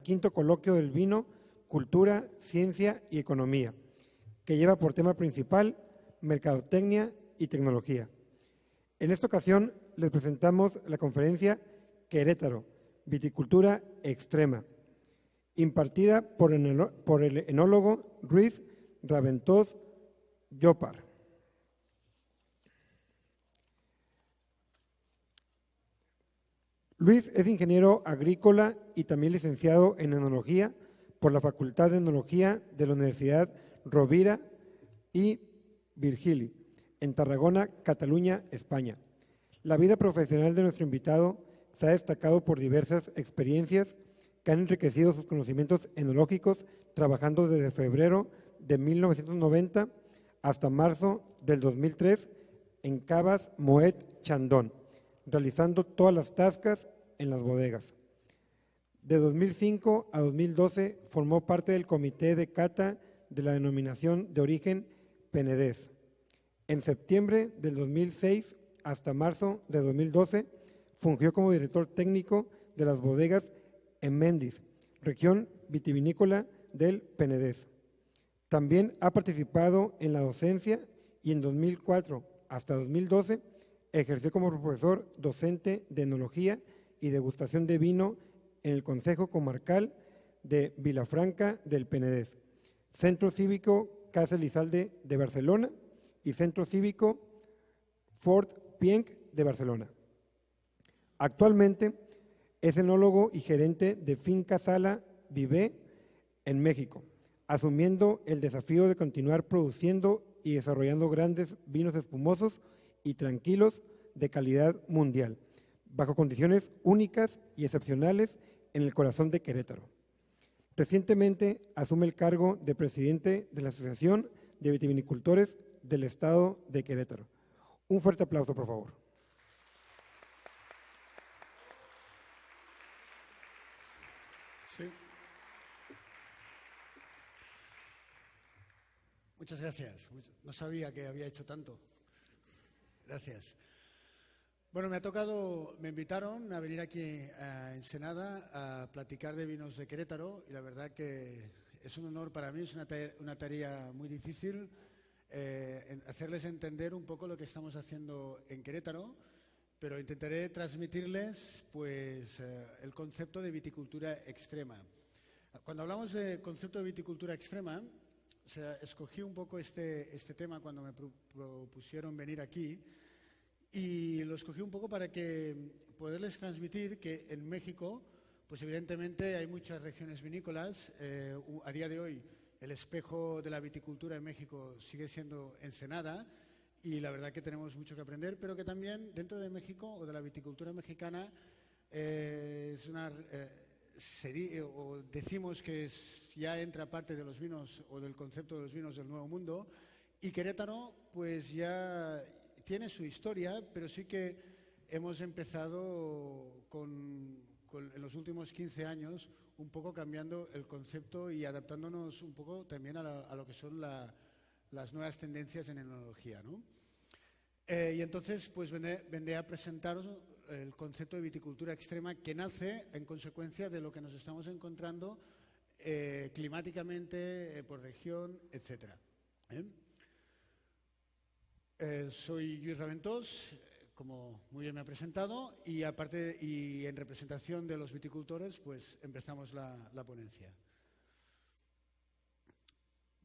quinto coloquio del vino, cultura, ciencia y economía, que lleva por tema principal mercadotecnia y tecnología. En esta ocasión les presentamos la conferencia Querétaro, viticultura extrema, impartida por el enólogo Ruiz Raventós Llopar. Luis es ingeniero agrícola y también licenciado en enología por la Facultad de Enología de la Universidad Rovira y Virgili, en Tarragona, Cataluña, España. La vida profesional de nuestro invitado se ha destacado por diversas experiencias que han enriquecido sus conocimientos enológicos, trabajando desde febrero de 1990 hasta marzo del 2003 en Cavas Moet Chandon, realizando todas las tascas en las bodegas. De 2005 a 2012 formó parte del comité de cata de la denominación de origen Penedès. En septiembre del 2006 hasta marzo de 2012 fungió como director técnico de las bodegas en Mendis, región vitivinícola del Penedès. También ha participado en la docencia y en 2004 hasta 2012 ejerció como profesor docente de enología y degustación de vino en el Concejo Comarcal de Vilafranca del Penedès, Centro Cívico Casa Elizalde de Barcelona y Centro Cívico Fort Pienc de Barcelona. Actualmente es enólogo y gerente de Finca Sala Vivé en México, asumiendo el desafío de continuar produciendo y desarrollando grandes vinos espumosos y tranquilos de calidad mundial, bajo condiciones únicas y excepcionales en el corazón de Querétaro. Recientemente asume el cargo de presidente de la Asociación de Vitivinicultores del Estado de Querétaro. Un fuerte aplauso, por favor. Sí. Muchas gracias. No sabía que había hecho tanto. Gracias. Bueno, me invitaron a venir aquí a Ensenada a platicar de vinos de Querétaro y la verdad que es un honor para mí, es una tarea muy difícil hacerles entender un poco lo que estamos haciendo en Querétaro, pero intentaré transmitirles pues el concepto de viticultura extrema. Cuando hablamos de concepto de viticultura extrema, o sea, escogí un poco este tema cuando me propusieron venir aquí. Y lo escogí un poco para poderles transmitir que en México, pues evidentemente hay muchas regiones vinícolas. A día de hoy el espejo de la viticultura en México sigue siendo Ensenada y la verdad que tenemos mucho que aprender, pero que también dentro de México o de la viticultura mexicana decimos que ya entra parte de los vinos o del concepto de los vinos del Nuevo Mundo, y Querétaro pues ya tiene su historia, pero sí que hemos empezado en los últimos 15 años un poco cambiando el concepto y adaptándonos un poco también a lo que son las nuevas tendencias en enología, ¿no? Y entonces pues vendré a presentaros el concepto de viticultura extrema, que nace en consecuencia de lo que nos estamos encontrando climáticamente, por región, etcétera. Soy Luis Raventós, como muy bien me ha presentado, y aparte y en representación de los viticultores, pues empezamos la ponencia.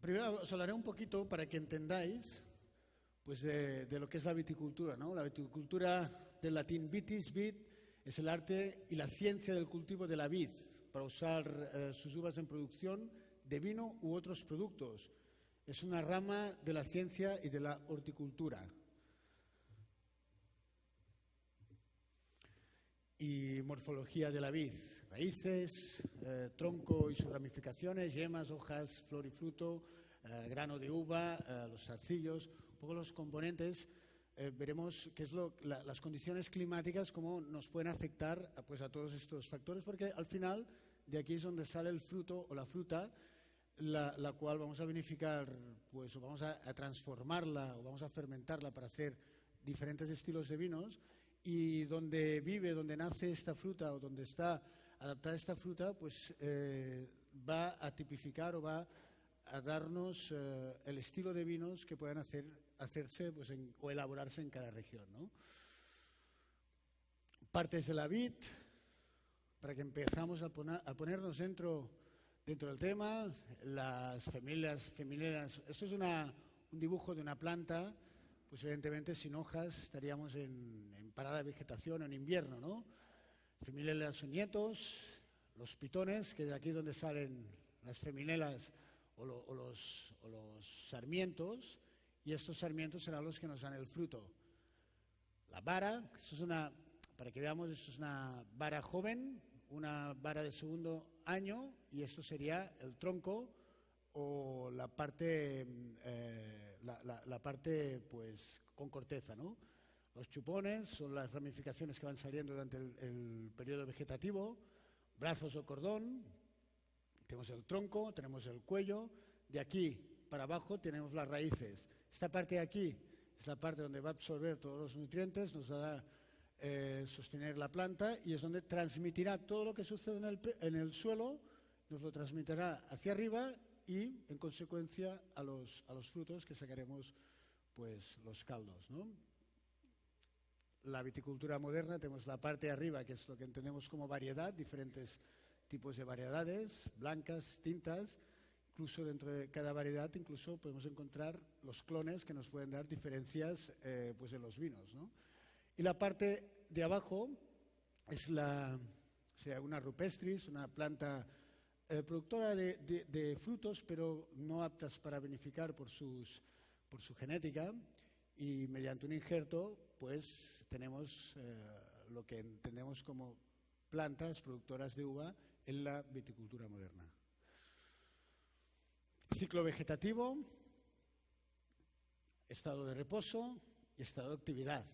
Primero os hablaré un poquito para que entendáis pues de lo que es la viticultura, ¿no? La viticultura, del latín vitis, vid, es el arte y la ciencia del cultivo de la vid para usar sus uvas en producción de vino u otros productos. Es una rama de la ciencia y de la horticultura. Y morfología de la vid: raíces, tronco y sus ramificaciones, yemas, hojas, flor y fruto, grano de uva, los zarcillos, un poco los componentes. Veremos qué es las condiciones climáticas, cómo nos pueden afectar pues, a todos estos factores, porque al final de aquí es donde sale el fruto o la fruta, la cual vamos a vinificar, pues, o vamos a transformarla o vamos a fermentarla para hacer diferentes estilos de vinos, y donde nace esta fruta o donde está adaptada esta fruta, pues va a tipificar o va a darnos el estilo de vinos que puedan hacerse pues, o elaborarse en cada región, ¿no? Partes de la vid, para que empezamos a ponernos dentro del tema, las femineras. Esto es un dibujo de una planta, pues evidentemente sin hojas estaríamos en parada de vegetación en invierno, ¿no? Feminelas son nietos, los pitones, que de aquí es donde salen las feminelas o los sarmientos, y estos sarmientos serán los que nos dan el fruto. La vara, esto es para que veamos, esto es una vara joven, una vara de segundo año, y esto sería el tronco o la parte, la parte pues con corteza, ¿no? Los chupones son las ramificaciones que van saliendo durante el periodo vegetativo, brazos o cordón, tenemos el tronco, tenemos el cuello, de aquí para abajo tenemos las raíces. Esta parte de aquí es la parte donde va a absorber todos los nutrientes, nos dará sostener la planta, y es donde transmitirá todo lo que sucede en el suelo, nos lo transmitirá hacia arriba y en consecuencia a los frutos que sacaremos pues los caldos, ¿no? La viticultura moderna, tenemos la parte de arriba, que es lo que entendemos como variedad, diferentes tipos de variedades, blancas, tintas. Incluso dentro de cada variedad incluso podemos encontrar los clones que nos pueden dar diferencias pues en los vinos, ¿no? Y la parte de abajo es una rupestris, una planta productora de frutos, pero no aptas para vinificar por su genética, y mediante un injerto pues tenemos lo que entendemos como plantas productoras de uva en la viticultura moderna. Ciclo vegetativo, estado de reposo y estado de actividad.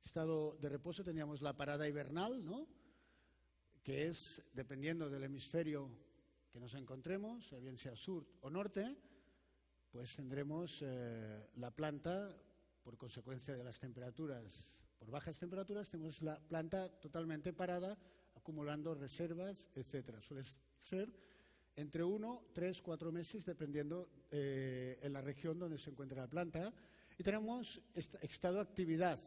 Estado de reposo teníamos la parada hibernal, ¿no? Que es, dependiendo del hemisferio que nos encontremos, bien sea sur o norte, pues tendremos la planta, por consecuencia de las temperaturas, por bajas temperaturas, tenemos la planta totalmente parada, acumulando reservas, etcétera. Suele ser entre 1, 3, 4 meses, dependiendo en la región donde se encuentra la planta. Y tenemos estado de actividad.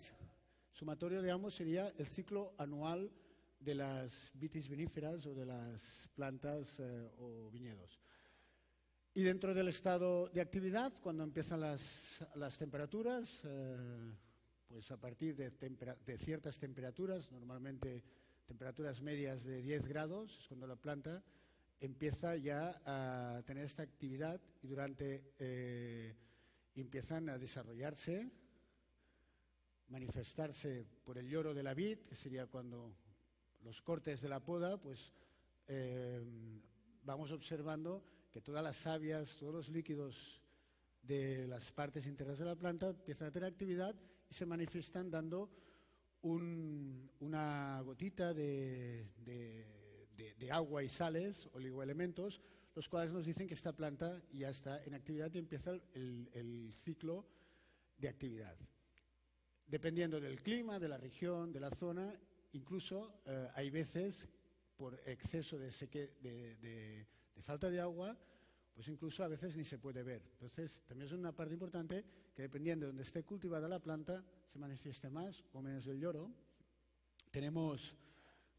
Sumatorio, digamos, sería el ciclo anual de las vitis viníferas o de las plantas o viñedos. Y dentro del estado de actividad, cuando empiezan las temperaturas, pues a partir de ciertas temperaturas, normalmente temperaturas medias de 10 grados, es cuando la planta empieza ya a tener esta actividad, y empiezan a desarrollarse, manifestarse por el lloro de la vid, que sería cuando los cortes de la poda, pues vamos observando que todas las savias, todos los líquidos de las partes internas de la planta empiezan a tener actividad y se manifiestan dando una gotita de agua y sales, oligoelementos, los cuales nos dicen que esta planta ya está en actividad y empieza el ciclo de actividad. Dependiendo del clima, de la región, de la zona, incluso hay veces, por exceso de falta de agua, pues incluso a veces ni se puede ver. Entonces, también es una parte importante que, dependiendo de donde esté cultivada la planta, se manifieste más o menos el lloro. Tenemos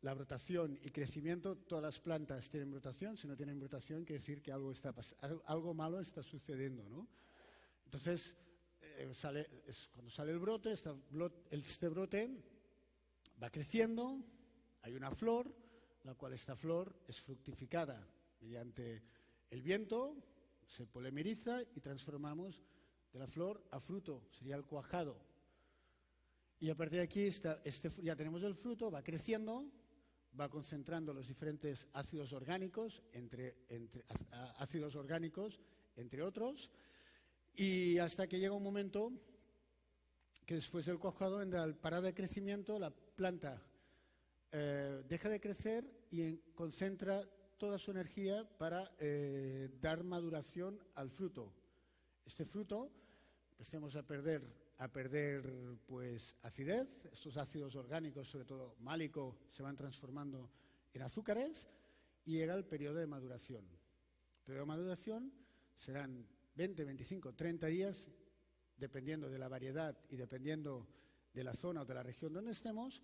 la brotación y crecimiento. Todas las plantas tienen brotación. Si no tienen brotación, quiere decir que algo malo está sucediendo, ¿no? Entonces, cuando sale el brote, este brote va creciendo, hay una flor, la cual esta flor es fructificada mediante el viento, se polimeriza y transformamos de la flor a fruto, sería el cuajado. Y a partir de aquí ya tenemos el fruto, va creciendo, va concentrando los diferentes ácidos orgánicos, ácidos orgánicos, entre otros, y hasta que llega un momento que después del cuajado vendrá el parada de crecimiento, la planta deja de crecer y concentra toda su energía para dar maduración al fruto. Este fruto empecemos a perder pues acidez. Estos ácidos orgánicos, sobre todo málico, se van transformando en azúcares y llega el periodo de maduración. El periodo de maduración serán 20, 25, 30 días, dependiendo de la variedad y dependiendo de la zona o de la región donde estemos,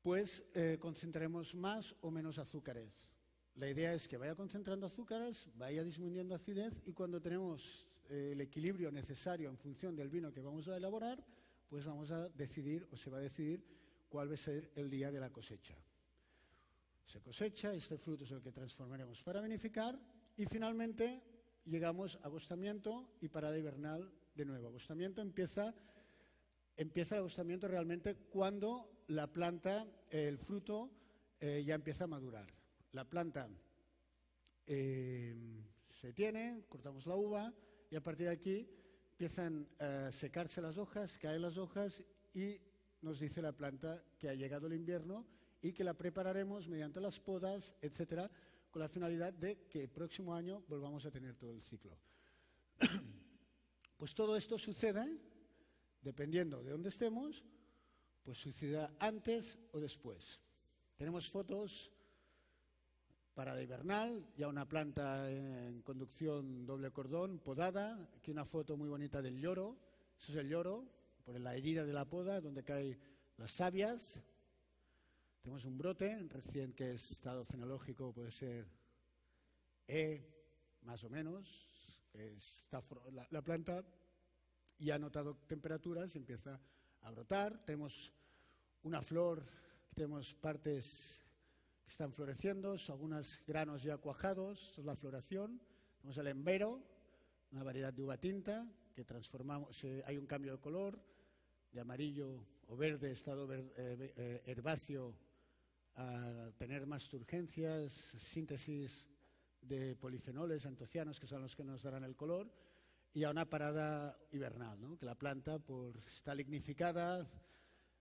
pues concentraremos más o menos azúcares. La idea es que vaya concentrando azúcares, vaya disminuyendo acidez y cuando tenemos el equilibrio necesario en función del vino que vamos a elaborar, pues vamos a decidir o se va a decidir cuál va a ser el día de la cosecha. Se cosecha, este fruto es el que transformaremos para vinificar y finalmente llegamos a agostamiento y parada hibernal de nuevo. Agostamiento empieza el agostamiento realmente cuando la planta, el fruto, ya empieza a madurar. La planta se tiene, cortamos la uva y a partir de aquí empiezan a secarse las hojas, caen las hojas y nos dice la planta que ha llegado el invierno y que la prepararemos mediante las podas, etcétera, con la finalidad de que el próximo año volvamos a tener todo el ciclo. Pues todo esto sucede, dependiendo de dónde estemos, pues sucederá antes o después. Tenemos fotos parada hibernal, ya una planta en conducción doble cordón, podada. Aquí una foto muy bonita del lloro. Eso es el lloro, por la herida de la poda, donde caen las sabias. Tenemos un brote recién que es estado fenológico, puede ser E, más o menos. Está la planta ya ha notado temperaturas y empieza a brotar. Tenemos una flor, tenemos partes que están floreciendo, algunos granos ya cuajados, esto es la floración. Tenemos el embero, una variedad de uva tinta que transformamos, hay un cambio de color, de amarillo o verde, estado herbáceo, a tener más turgencias, síntesis de polifenoles, antocianos, que son los que nos darán el color, y a una parada hibernal, ¿no? Que la planta está lignificada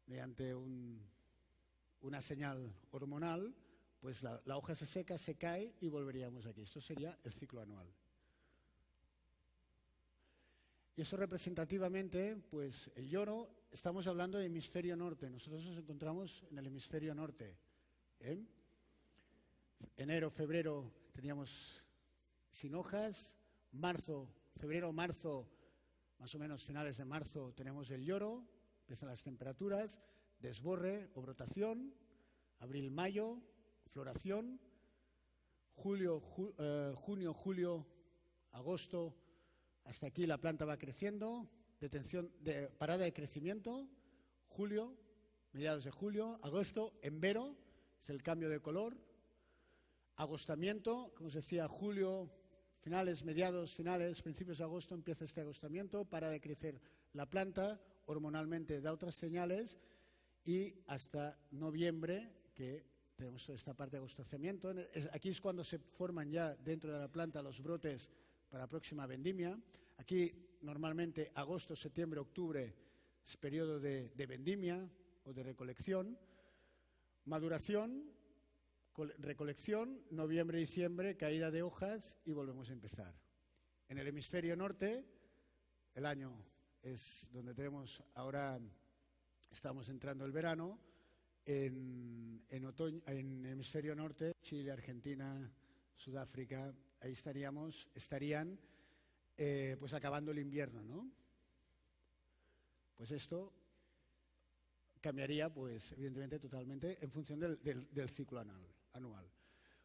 mediante una señal hormonal, pues la hoja se seca, se cae y volveríamos aquí. Esto sería el ciclo anual. Y eso representativamente, pues el lloro, estamos hablando de hemisferio norte. Nosotros nos encontramos en el hemisferio norte. Enero, febrero teníamos sin hojas. Febrero, marzo, más o menos finales de marzo, tenemos el lloro, empiezan las temperaturas, desborre o brotación. Abril, mayo, floración. Junio, julio, agosto, hasta aquí la planta va creciendo, parada de crecimiento, julio, mediados de julio, agosto, embero, es el cambio de color, agostamiento, como os decía, julio, finales, mediados, finales, principios de agosto empieza este agostamiento, para de crecer la planta, hormonalmente da otras señales y hasta noviembre, que tenemos toda esta parte de agostamiento. Aquí es cuando se forman ya dentro de la planta los brotes para la próxima vendimia. Aquí normalmente agosto, septiembre, octubre es periodo de vendimia o de recolección. Maduración, recolección, noviembre, diciembre, caída de hojas y volvemos a empezar. En el hemisferio norte, el año es donde tenemos, ahora estamos entrando el verano, en otoño, en el hemisferio norte, Chile, Argentina, Sudáfrica, ahí estarían pues acabando el invierno, ¿no? Pues esto cambiaría, pues evidentemente totalmente en función del ciclo anual.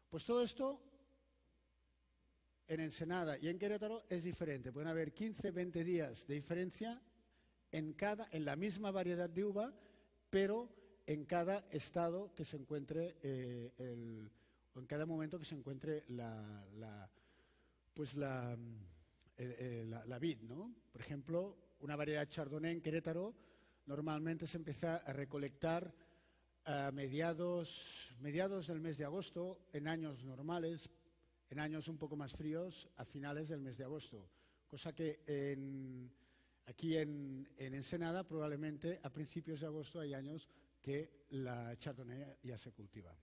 Pues todo esto en Ensenada y en Querétaro es diferente. Pueden haber 15, 20 días de diferencia en la misma variedad de uva, pero en cada estado que se encuentre o en cada momento que se encuentre la vid, ¿no? Por ejemplo, una variedad Chardonnay en Querétaro normalmente se empieza a recolectar a mediados del mes de agosto, en años normales, en años un poco más fríos, a finales del mes de agosto. Cosa que aquí en Ensenada probablemente a principios de agosto hay años que la Chardonnay ya se cultiva.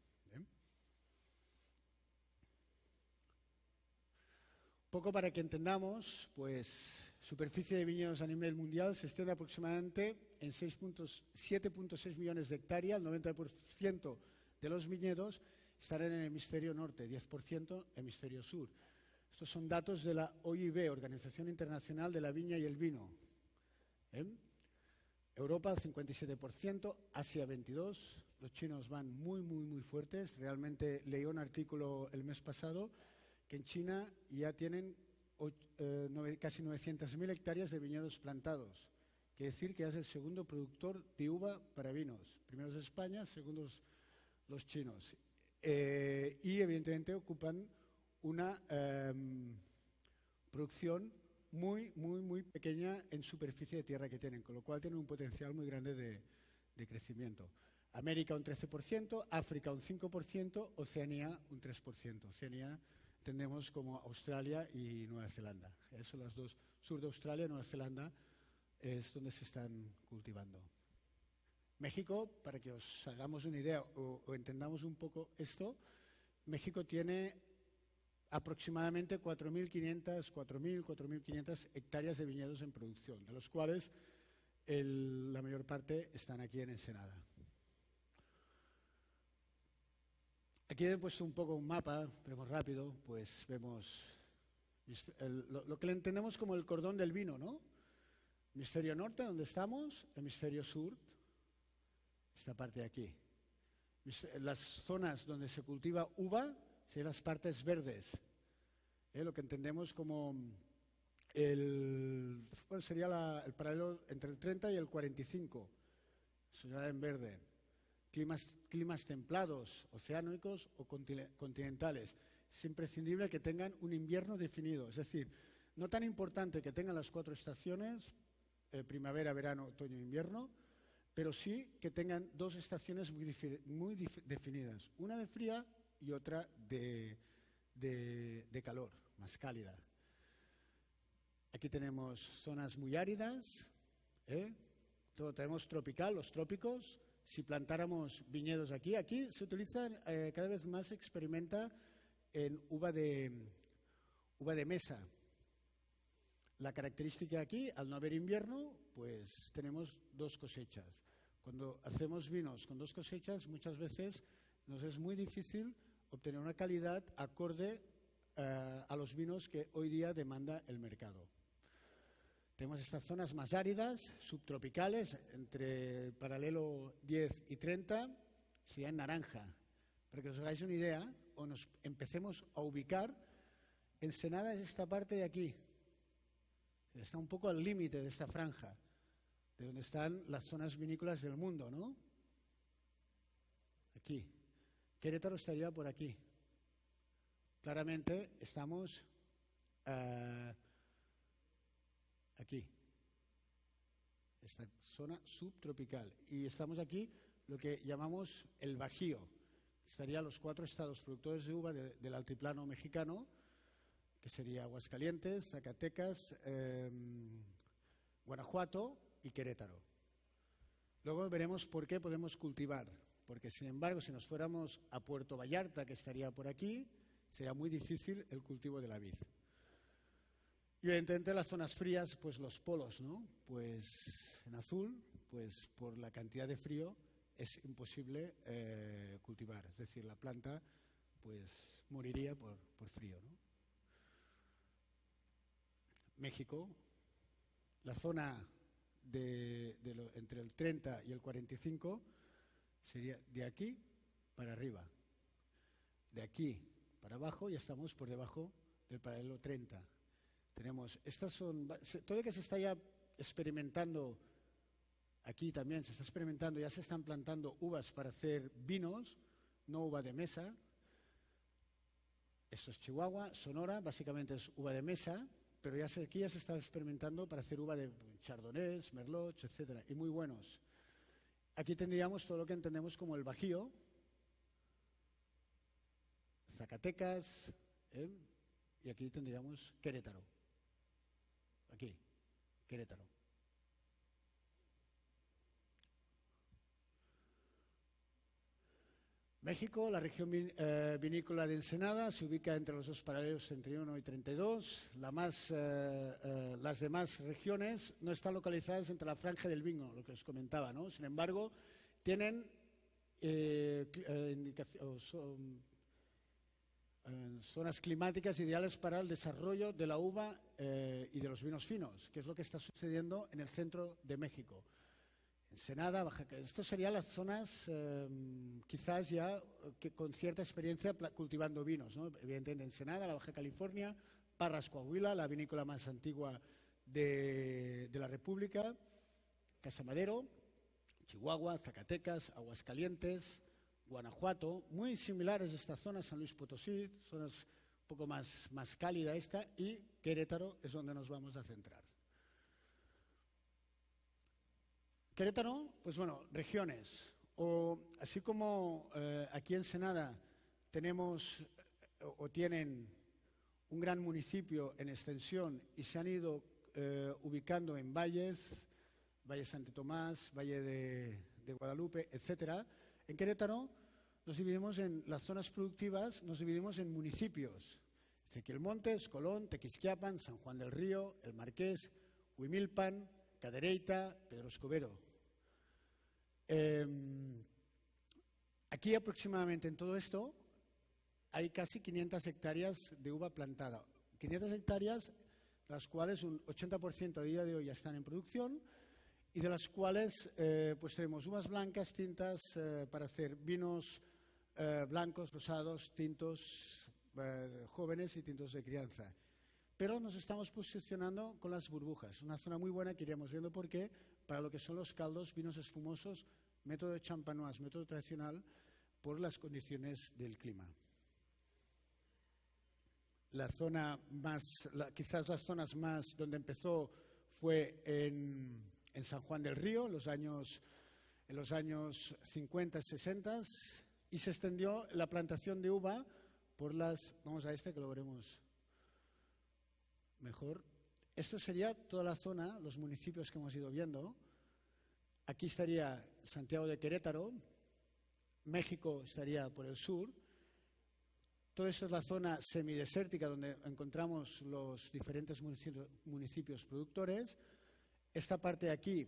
Poco para que entendamos, pues superficie de viñedos a nivel mundial se extiende aproximadamente en 7.6 millones de hectáreas, el 90% de los viñedos, están en el hemisferio norte, 10% hemisferio sur. Estos son datos de la OIV, Organización Internacional de la Viña y el Vino. Europa 57%, Asia 22%, los chinos van muy fuertes. Realmente leí un artículo el mes pasado que en China ya tienen casi 900.000 hectáreas de viñedos plantados. Quiere decir que es el segundo productor de uva para vinos. Primero es España, segundos los chinos. Y evidentemente ocupan una producción muy pequeña en superficie de tierra que tienen, con lo cual tienen un potencial muy grande de crecimiento. América un 13%, África un 5%, Oceanía un 3%. Oceanía entendemos como Australia y Nueva Zelanda. Son las dos, sur de Australia y Nueva Zelanda, es donde se están cultivando. México, para que os hagamos una idea o entendamos un poco esto, México tiene aproximadamente 4.500 hectáreas de viñedos en producción, de los cuales la mayor parte están aquí en Ensenada. Aquí he puesto un poco un mapa, pero muy rápido, pues vemos lo que le entendemos como el cordón del vino, ¿no? Hemisferio norte, donde estamos, hemisferio sur, esta parte de aquí. Las zonas donde se cultiva uva serían las partes verdes, lo que entendemos como sería el paralelo entre el 30 y el 45, sería en verde. Climas templados, oceánicos o continentales. Es imprescindible que tengan un invierno definido, es decir, no tan importante que tengan las 4 estaciones, primavera, verano, otoño e invierno, pero sí que tengan 2 estaciones muy definidas, una de fría y otra de calor, más cálida. Aquí tenemos zonas muy áridas, tenemos tropical, los trópicos. Si plantáramos viñedos aquí se utilizan, cada vez más se experimenta en uva de mesa. La característica aquí, al no haber invierno, pues tenemos 2 cosechas. Cuando hacemos vinos con 2 cosechas, muchas veces nos es muy difícil obtener una calidad acorde a los vinos que hoy día demanda el mercado. Tenemos estas zonas más áridas, subtropicales, entre el paralelo 10 y 30, sería en naranja. Para que os hagáis una idea, o nos empecemos a ubicar, Ensenada es esta parte de aquí. Está un poco al límite de esta franja, de donde están las zonas vinícolas del mundo, ¿no? Aquí. Querétaro estaría por aquí. Claramente estamos aquí, esta zona subtropical. Y estamos aquí, lo que llamamos el Bajío. Estarían los 4 estados productores de uva del altiplano mexicano, que sería Aguascalientes, Zacatecas, Guanajuato y Querétaro. Luego veremos por qué podemos cultivar, porque sin embargo, si nos fuéramos a Puerto Vallarta, que estaría por aquí, sería muy difícil el cultivo de la vid. Y evidentemente las zonas frías, pues los polos, ¿no? Pues en azul, pues por la cantidad de frío es imposible cultivar, es decir, la planta pues moriría por frío, ¿no? México, la zona entre el 30 y el 45 sería de aquí para arriba, de aquí para abajo ya estamos por debajo del paralelo 30. Estas son, todo lo que se está ya experimentando, aquí también se está experimentando, ya se están plantando uvas para hacer vinos, no uva de mesa. Esto es Chihuahua, Sonora, básicamente es uva de mesa, pero aquí ya se está experimentando para hacer uva de chardonnays, merlots, etcétera, y muy buenos. Aquí tendríamos todo lo que entendemos como el Bajío, Zacatecas, y aquí tendríamos Querétaro. Aquí, Querétaro. México, la región vinícola de Ensenada, se ubica entre los 2 paralelos 31 y 32. Las demás regiones no están localizadas entre la franja del vino, lo que os comentaba, ¿no? Sin embargo, tienen zonas climáticas ideales para el desarrollo de la uva y de los vinos finos, que es lo que está sucediendo en el centro de México. Ensenada, Baja California, esto serían las zonas quizás ya que con cierta experiencia cultivando vinos, ¿no? Evidentemente Ensenada, la Baja California, Parras, Coahuila, la vinícola más antigua de la República, Casa Madero, Chihuahua, Zacatecas, Aguascalientes, Guanajuato, muy similares estas zonas, San Luis Potosí, zonas un poco más cálida esta, y Querétaro es donde nos vamos a centrar. Querétaro, pues bueno, regiones, o así como aquí en Ensenada tenemos o tienen un gran municipio en extensión y se han ido ubicando en valles, Valle Santo Tomás, Valle de Guadalupe, etcétera. En Querétaro nos dividimos en las zonas productivas, nos dividimos en municipios. Ezequiel Montes, Colón, Tequisquiapan, San Juan del Río, El Marqués, Huimilpan, Cadereyta, Pedro Escobedo. Aquí aproximadamente en todo esto hay casi 500 hectáreas de uva plantada. 500 hectáreas, las cuales un 80% a día de hoy ya están en producción y de las cuales pues tenemos uvas blancas, tintas para hacer vinos blancos, rosados, tintos jóvenes y tintos de crianza. Pero nos estamos posicionando con las burbujas, una zona muy buena que iríamos viendo porque para lo que son los caldos, vinos espumosos, método de champenoise, método tradicional, por las condiciones del clima. La zona más, quizás las zonas más donde empezó fue en San Juan del Río, en los años 50, 60, y se extendió la plantación de uva por las, vamos a este que lo veremos mejor. Esto sería toda la zona, los municipios que hemos ido viendo. Aquí estaría Santiago de Querétaro, México estaría por el sur. Todo esto es la zona semidesértica donde encontramos los diferentes municipios productores. Esta parte de aquí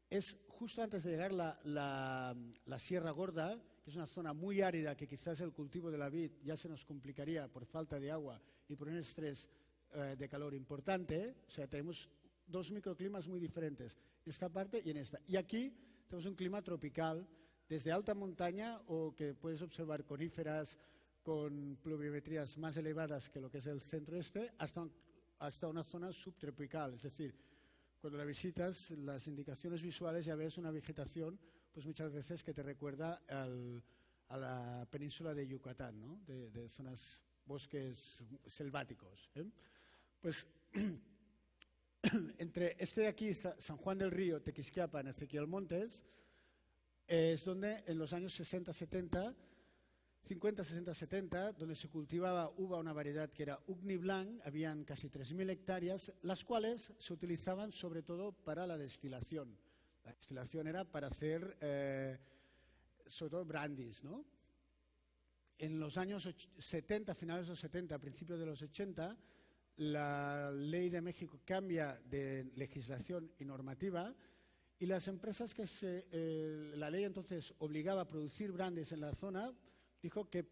es justo antes de llegar la Sierra Gorda, que es una zona muy árida que quizás el cultivo de la vid ya se nos complicaría por falta de agua y por un estrés de calor importante. O sea, tenemos dos microclimas muy diferentes, en esta parte y en esta. Y aquí tenemos un clima tropical, desde alta montaña o que puedes observar coníferas con pluviometrías más elevadas que lo que es el centro-este, hasta una zona subtropical. Es decir, cuando la visitas, las indicaciones visuales ya ves una vegetación, pues muchas veces que te recuerda a la península de Yucatán, ¿no? De zonas, bosques selváticos. Pues entre este de aquí, San Juan del Río, Tequisquiapan, Ezequiel Montes, es donde en los años 60, 70, 50, 60, 70, donde se cultivaba uva, una variedad que era Ugni Blanc, habían casi 3.000 hectáreas, las cuales se utilizaban sobre todo para la destilación. La destilación era para hacer, sobre todo, brandies, ¿no? En los años 70, finales de los 70, principios de los 80, la ley de México cambia de legislación y normativa y las empresas la ley entonces obligaba a producir brandies en la zona, dijo que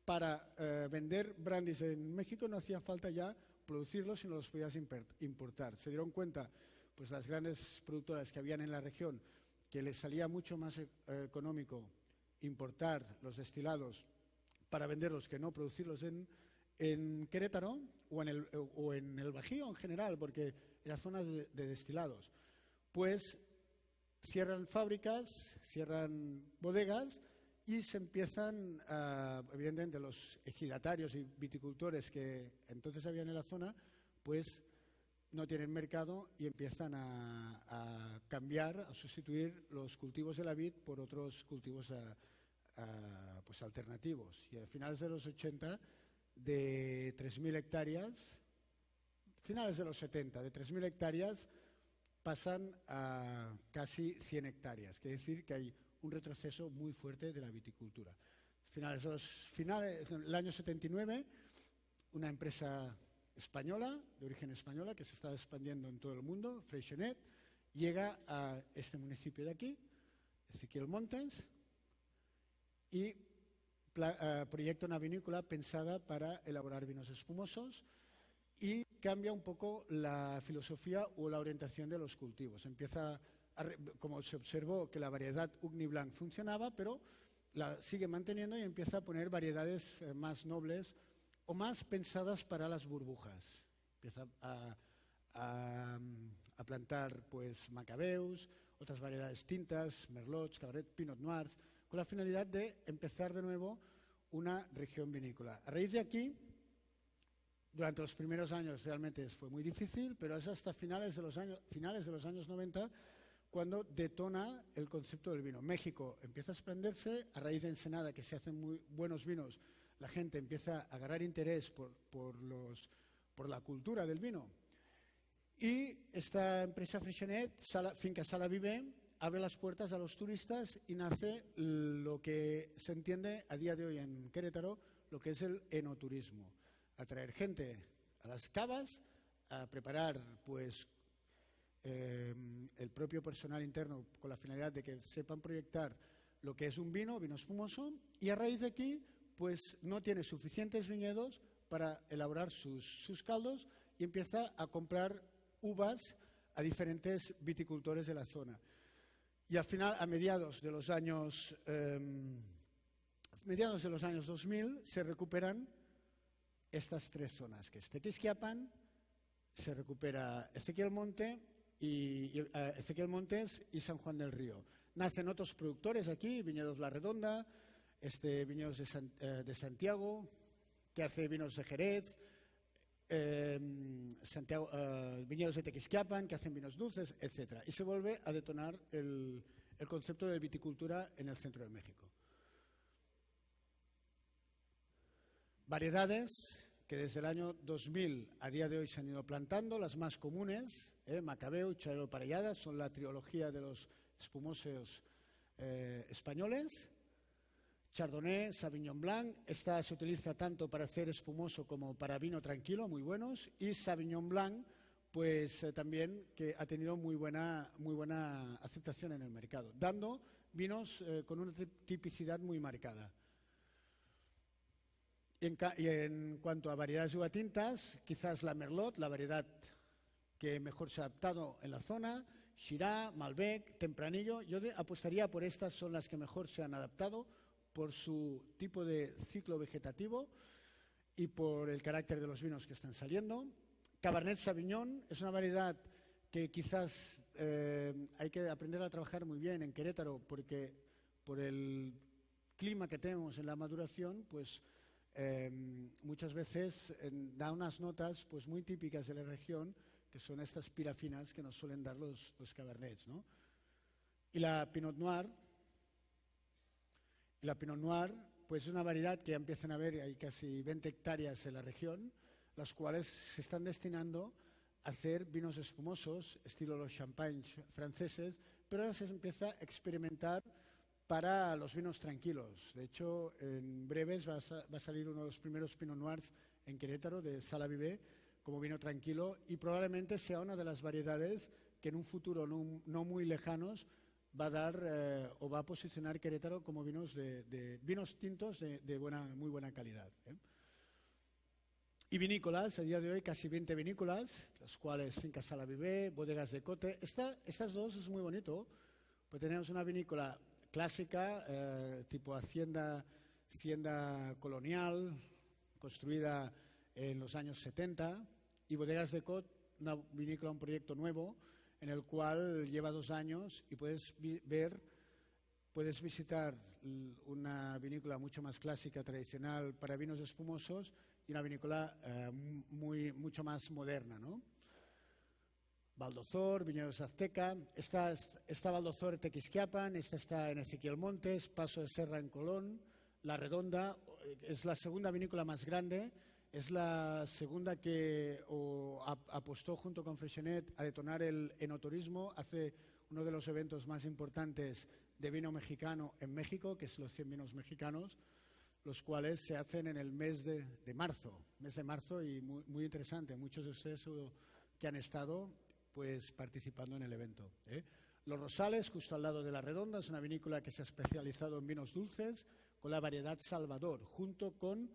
para vender brandies en México no hacía falta ya producirlos, sino los podías importar. Se dieron cuenta, pues las grandes productoras que habían en la región, que les salía mucho más económico importar los destilados para venderlos que no producirlos en Querétaro o en el Bajío en general, porque eran zonas de destilados. Pues cierran fábricas, cierran bodegas y se empiezan, evidentemente, los ejidatarios y viticultores que entonces habían en la zona, pues no tienen mercado y empiezan a cambiar, a sustituir los cultivos de la vid por otros cultivos pues alternativos. Y a finales de los 80, de 3.000 hectáreas, finales de los 70, de 3.000 hectáreas pasan a casi 100 hectáreas. Quiere decir que hay un retroceso muy fuerte de la viticultura. En el año 79, una empresa española, de origen española, que se está expandiendo en todo el mundo, Freixenet, llega a este municipio de aquí, Ezequiel Montes, y proyecta una vinícola pensada para elaborar vinos espumosos y cambia un poco la filosofía o la orientación de los cultivos. Como se observó que la variedad Ugni Blanc funcionaba, pero la sigue manteniendo y empieza a poner variedades más nobles o más pensadas para las burbujas. Empieza a plantar pues macabeus, otras variedades tintas, merlots, cabernet, pinot noirs, con la finalidad de empezar de nuevo una región vinícola. A raíz de aquí, durante los primeros años realmente fue muy difícil, pero es hasta finales de los años 90 cuando detona el concepto del vino. México empieza a expandirse, a raíz de Ensenada, que se hacen muy buenos vinos, la gente empieza a agarrar interés por la cultura del vino. Y esta empresa Freixenet, Finca Sala Viver, abre las puertas a los turistas y nace lo que se entiende a día de hoy en Querétaro, lo que es el enoturismo. Atraer gente a las cavas, a preparar pues el propio personal interno con la finalidad de que sepan proyectar lo que es un vino espumoso, y a raíz de aquí pues no tiene suficientes viñedos para elaborar sus caldos y empieza a comprar uvas a diferentes viticultores de la zona. Y al final, a mediados de los años 2000, se recuperan estas tres zonas, que es Tequisquiapan, se recupera Ezequiel Montes y San Juan del Río. Nacen otros productores aquí, Viñedos La Redonda, Viñedos de Santiago, que hace vinos de Jerez, viñedos de Tequisquiapan, que hacen vinos dulces, etc. Y se vuelve a detonar el concepto de viticultura en el centro de México. Variedades que desde el año 2000 a día de hoy se han ido plantando, las más comunes, Macabeo y Chalero Parellada, son la trilogía de los espumosos españoles. Chardonnay, Sauvignon Blanc, esta se utiliza tanto para hacer espumoso como para vino tranquilo, muy buenos, y Sauvignon Blanc, pues también que ha tenido muy buena aceptación en el mercado, dando vinos con una tipicidad muy marcada. Y en cuanto a variedades de uva tintas, quizás la Merlot, la variedad que mejor se ha adaptado en la zona, Shiraz, Malbec, Tempranillo, yo apostaría por estas, son las que mejor se han adaptado por su tipo de ciclo vegetativo y por el carácter de los vinos que están saliendo. Cabernet Sauvignon es una variedad que quizás hay que aprender a trabajar muy bien en Querétaro, porque por el clima que tenemos en la maduración, pues muchas veces da unas notas pues muy típicas de la región, que son estas pirafinas que nos suelen dar los cabernets, ¿no? Y la Pinot Noir, pues es una variedad que empiezan a haber, hay casi 20 hectáreas en la región, las cuales se están destinando a hacer vinos espumosos, estilo los champagnes franceses, pero ahora se empieza a experimentar para los vinos tranquilos. De hecho, en breves va a salir uno de los primeros Pinot Noirs en Querétaro, de Sala Viver, como vino tranquilo, y probablemente sea una de las variedades que en un futuro no muy lejanos va a dar o va a posicionar Querétaro como vinos tintos de muy buena calidad. Y vinícolas, a día de hoy casi 20 vinícolas, las cuales Finca Sala Viver, Bodegas de Cote. Estas dos es muy bonito, pues tenemos una vinícola clásica, tipo hacienda colonial, construida en los años 70, y Bodegas de Cote, una vinícola, un proyecto nuevo, en el cual lleva 2 años y puedes visitar una vinícola mucho más clásica, tradicional, para vinos espumosos, y una vinícola mucho más moderna, ¿no? Valdozor, Viñedos Azteca, está Valdozor en Tequisquiapan, esta está en Ezequiel Montes, Paso de Serra en Colón, La Redonda, es la segunda vinícola más grande, es la segunda que apostó junto con Freixenet a detonar el enoturismo, hace uno de los eventos más importantes de vino mexicano en México, que es los 100 vinos mexicanos, los cuales se hacen en el mes de marzo, y muy interesante, muchos de ustedes que han estado pues participando en el evento. Los Rosales, justo al lado de La Redonda, es una vinícola que se ha especializado en vinos dulces, con la variedad Salvador, junto con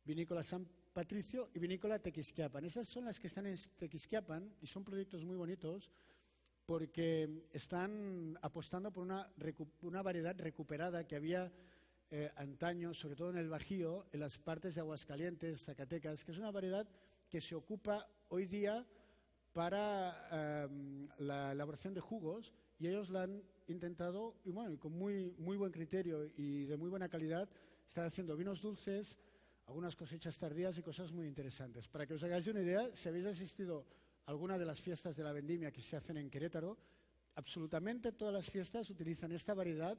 Vinícola San Patricio y Vinícola Tequisquiapan. Esas son las que están en Tequisquiapan y son proyectos muy bonitos porque están apostando por una variedad recuperada que había antaño, sobre todo en el Bajío, en las partes de Aguascalientes, Zacatecas, que es una variedad que se ocupa hoy día para la elaboración de jugos, y ellos la han intentado, y bueno, y con muy buen criterio y de muy buena calidad, están haciendo vinos dulces, algunas cosechas tardías y cosas muy interesantes. Para que os hagáis una idea, si habéis asistido a alguna de las fiestas de la vendimia que se hacen en Querétaro, absolutamente todas las fiestas utilizan esta variedad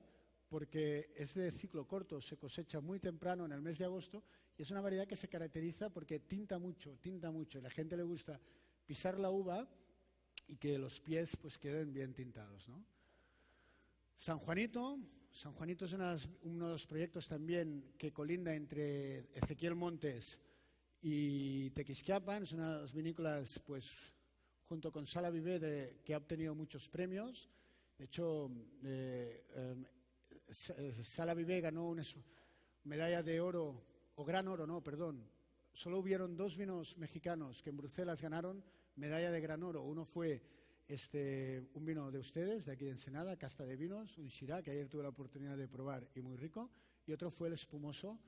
porque es de ciclo corto, se cosecha muy temprano en el mes de agosto y es una variedad que se caracteriza porque tinta mucho y la gente le gusta pisar la uva y que los pies pues queden bien tintados, ¿no? San Juanito es uno de los proyectos también que colinda entre Ezequiel Montes y Tequisquiapan. Es una de las vinícolas, pues, junto con Sala Vivé, que ha obtenido muchos premios. De hecho, Sala Vivé ganó una medalla de oro, o gran oro, no, perdón. Solo hubieron 2 vinos mexicanos que en Bruselas ganaron medalla de gran oro. Uno fue un vino de ustedes, de aquí de Ensenada, Casta de Vinos, un Shiraz, que ayer tuve la oportunidad de probar y muy rico. Y otro fue el espumoso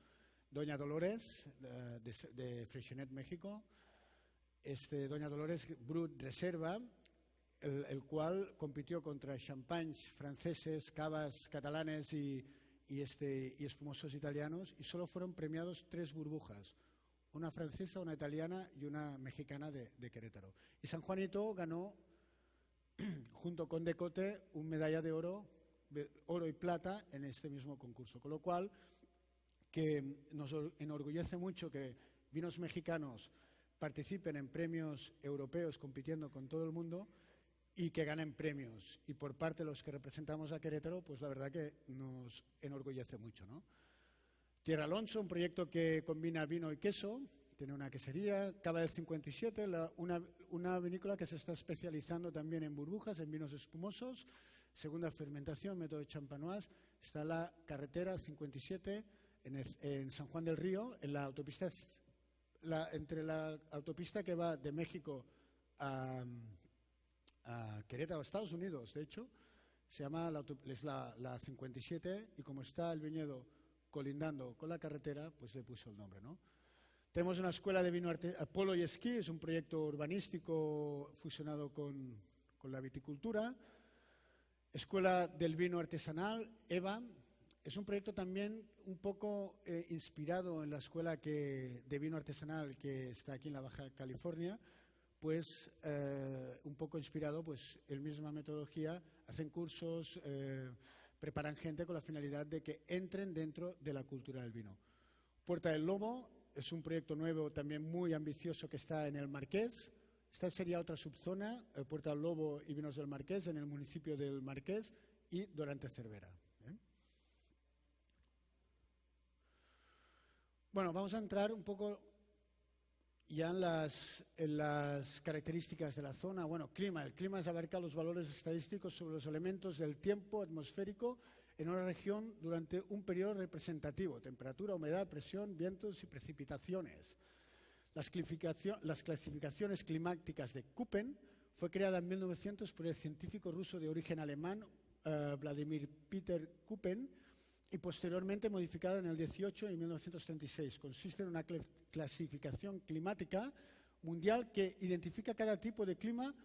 Doña Dolores, de Freixenet, México. Doña Dolores Brut Reserva, el cual compitió contra champagnes franceses, cavas catalanes y espumosos italianos, y solo fueron premiados 3 burbujas, una francesa, una italiana y una mexicana de Querétaro. Y San Juanito ganó, junto con Decote, una medalla de oro y plata en este mismo concurso. Con lo cual, que nos enorgullece mucho que vinos mexicanos participen en premios europeos compitiendo con todo el mundo y que ganen premios. Y por parte de los que representamos a Querétaro, pues la verdad que nos enorgullece mucho, ¿no? Tierra Alonso, un proyecto que combina vino y queso, tiene una quesería. Cava del 57, una vinícola que se está especializando también en burbujas, en vinos espumosos. Segunda fermentación, método Champenoise. Está la carretera 57 en San Juan del Río, en la autopista, entre la autopista que va de México a Querétaro, Estados Unidos, de hecho, se llama la 57, y como está el viñedo colindando con la carretera, pues le puso el nombre, ¿no? Tenemos una escuela de vino polo y esquí, es un proyecto urbanístico fusionado con la viticultura. Escuela del vino artesanal, EVA, es un proyecto también un poco inspirado en la escuela de vino artesanal que está aquí en la Baja California, pues un poco inspirado, pues en misma metodología, hacen cursos, preparan gente con la finalidad de que entren dentro de la cultura del vino. Puerta del Lobo es un proyecto nuevo también muy ambicioso que está en el Marqués. Esta sería otra subzona, Puerta del Lobo y Vinos del Marqués, en el municipio del Marqués, y Dorante Cervera. Bueno, vamos a entrar un poco ya en las características de la zona. Bueno, clima. El clima abarca los valores estadísticos sobre los elementos del tiempo atmosférico en una región durante un periodo representativo: temperatura, humedad, presión, vientos y precipitaciones. Las clasificaciones climáticas de Köppen fue creada en 1900 por el científico ruso de origen alemán Vladimir Peter Köppen, y posteriormente modificada en el 18 y 1936. Consiste en una clasificación climática mundial que identifica cada tipo de clima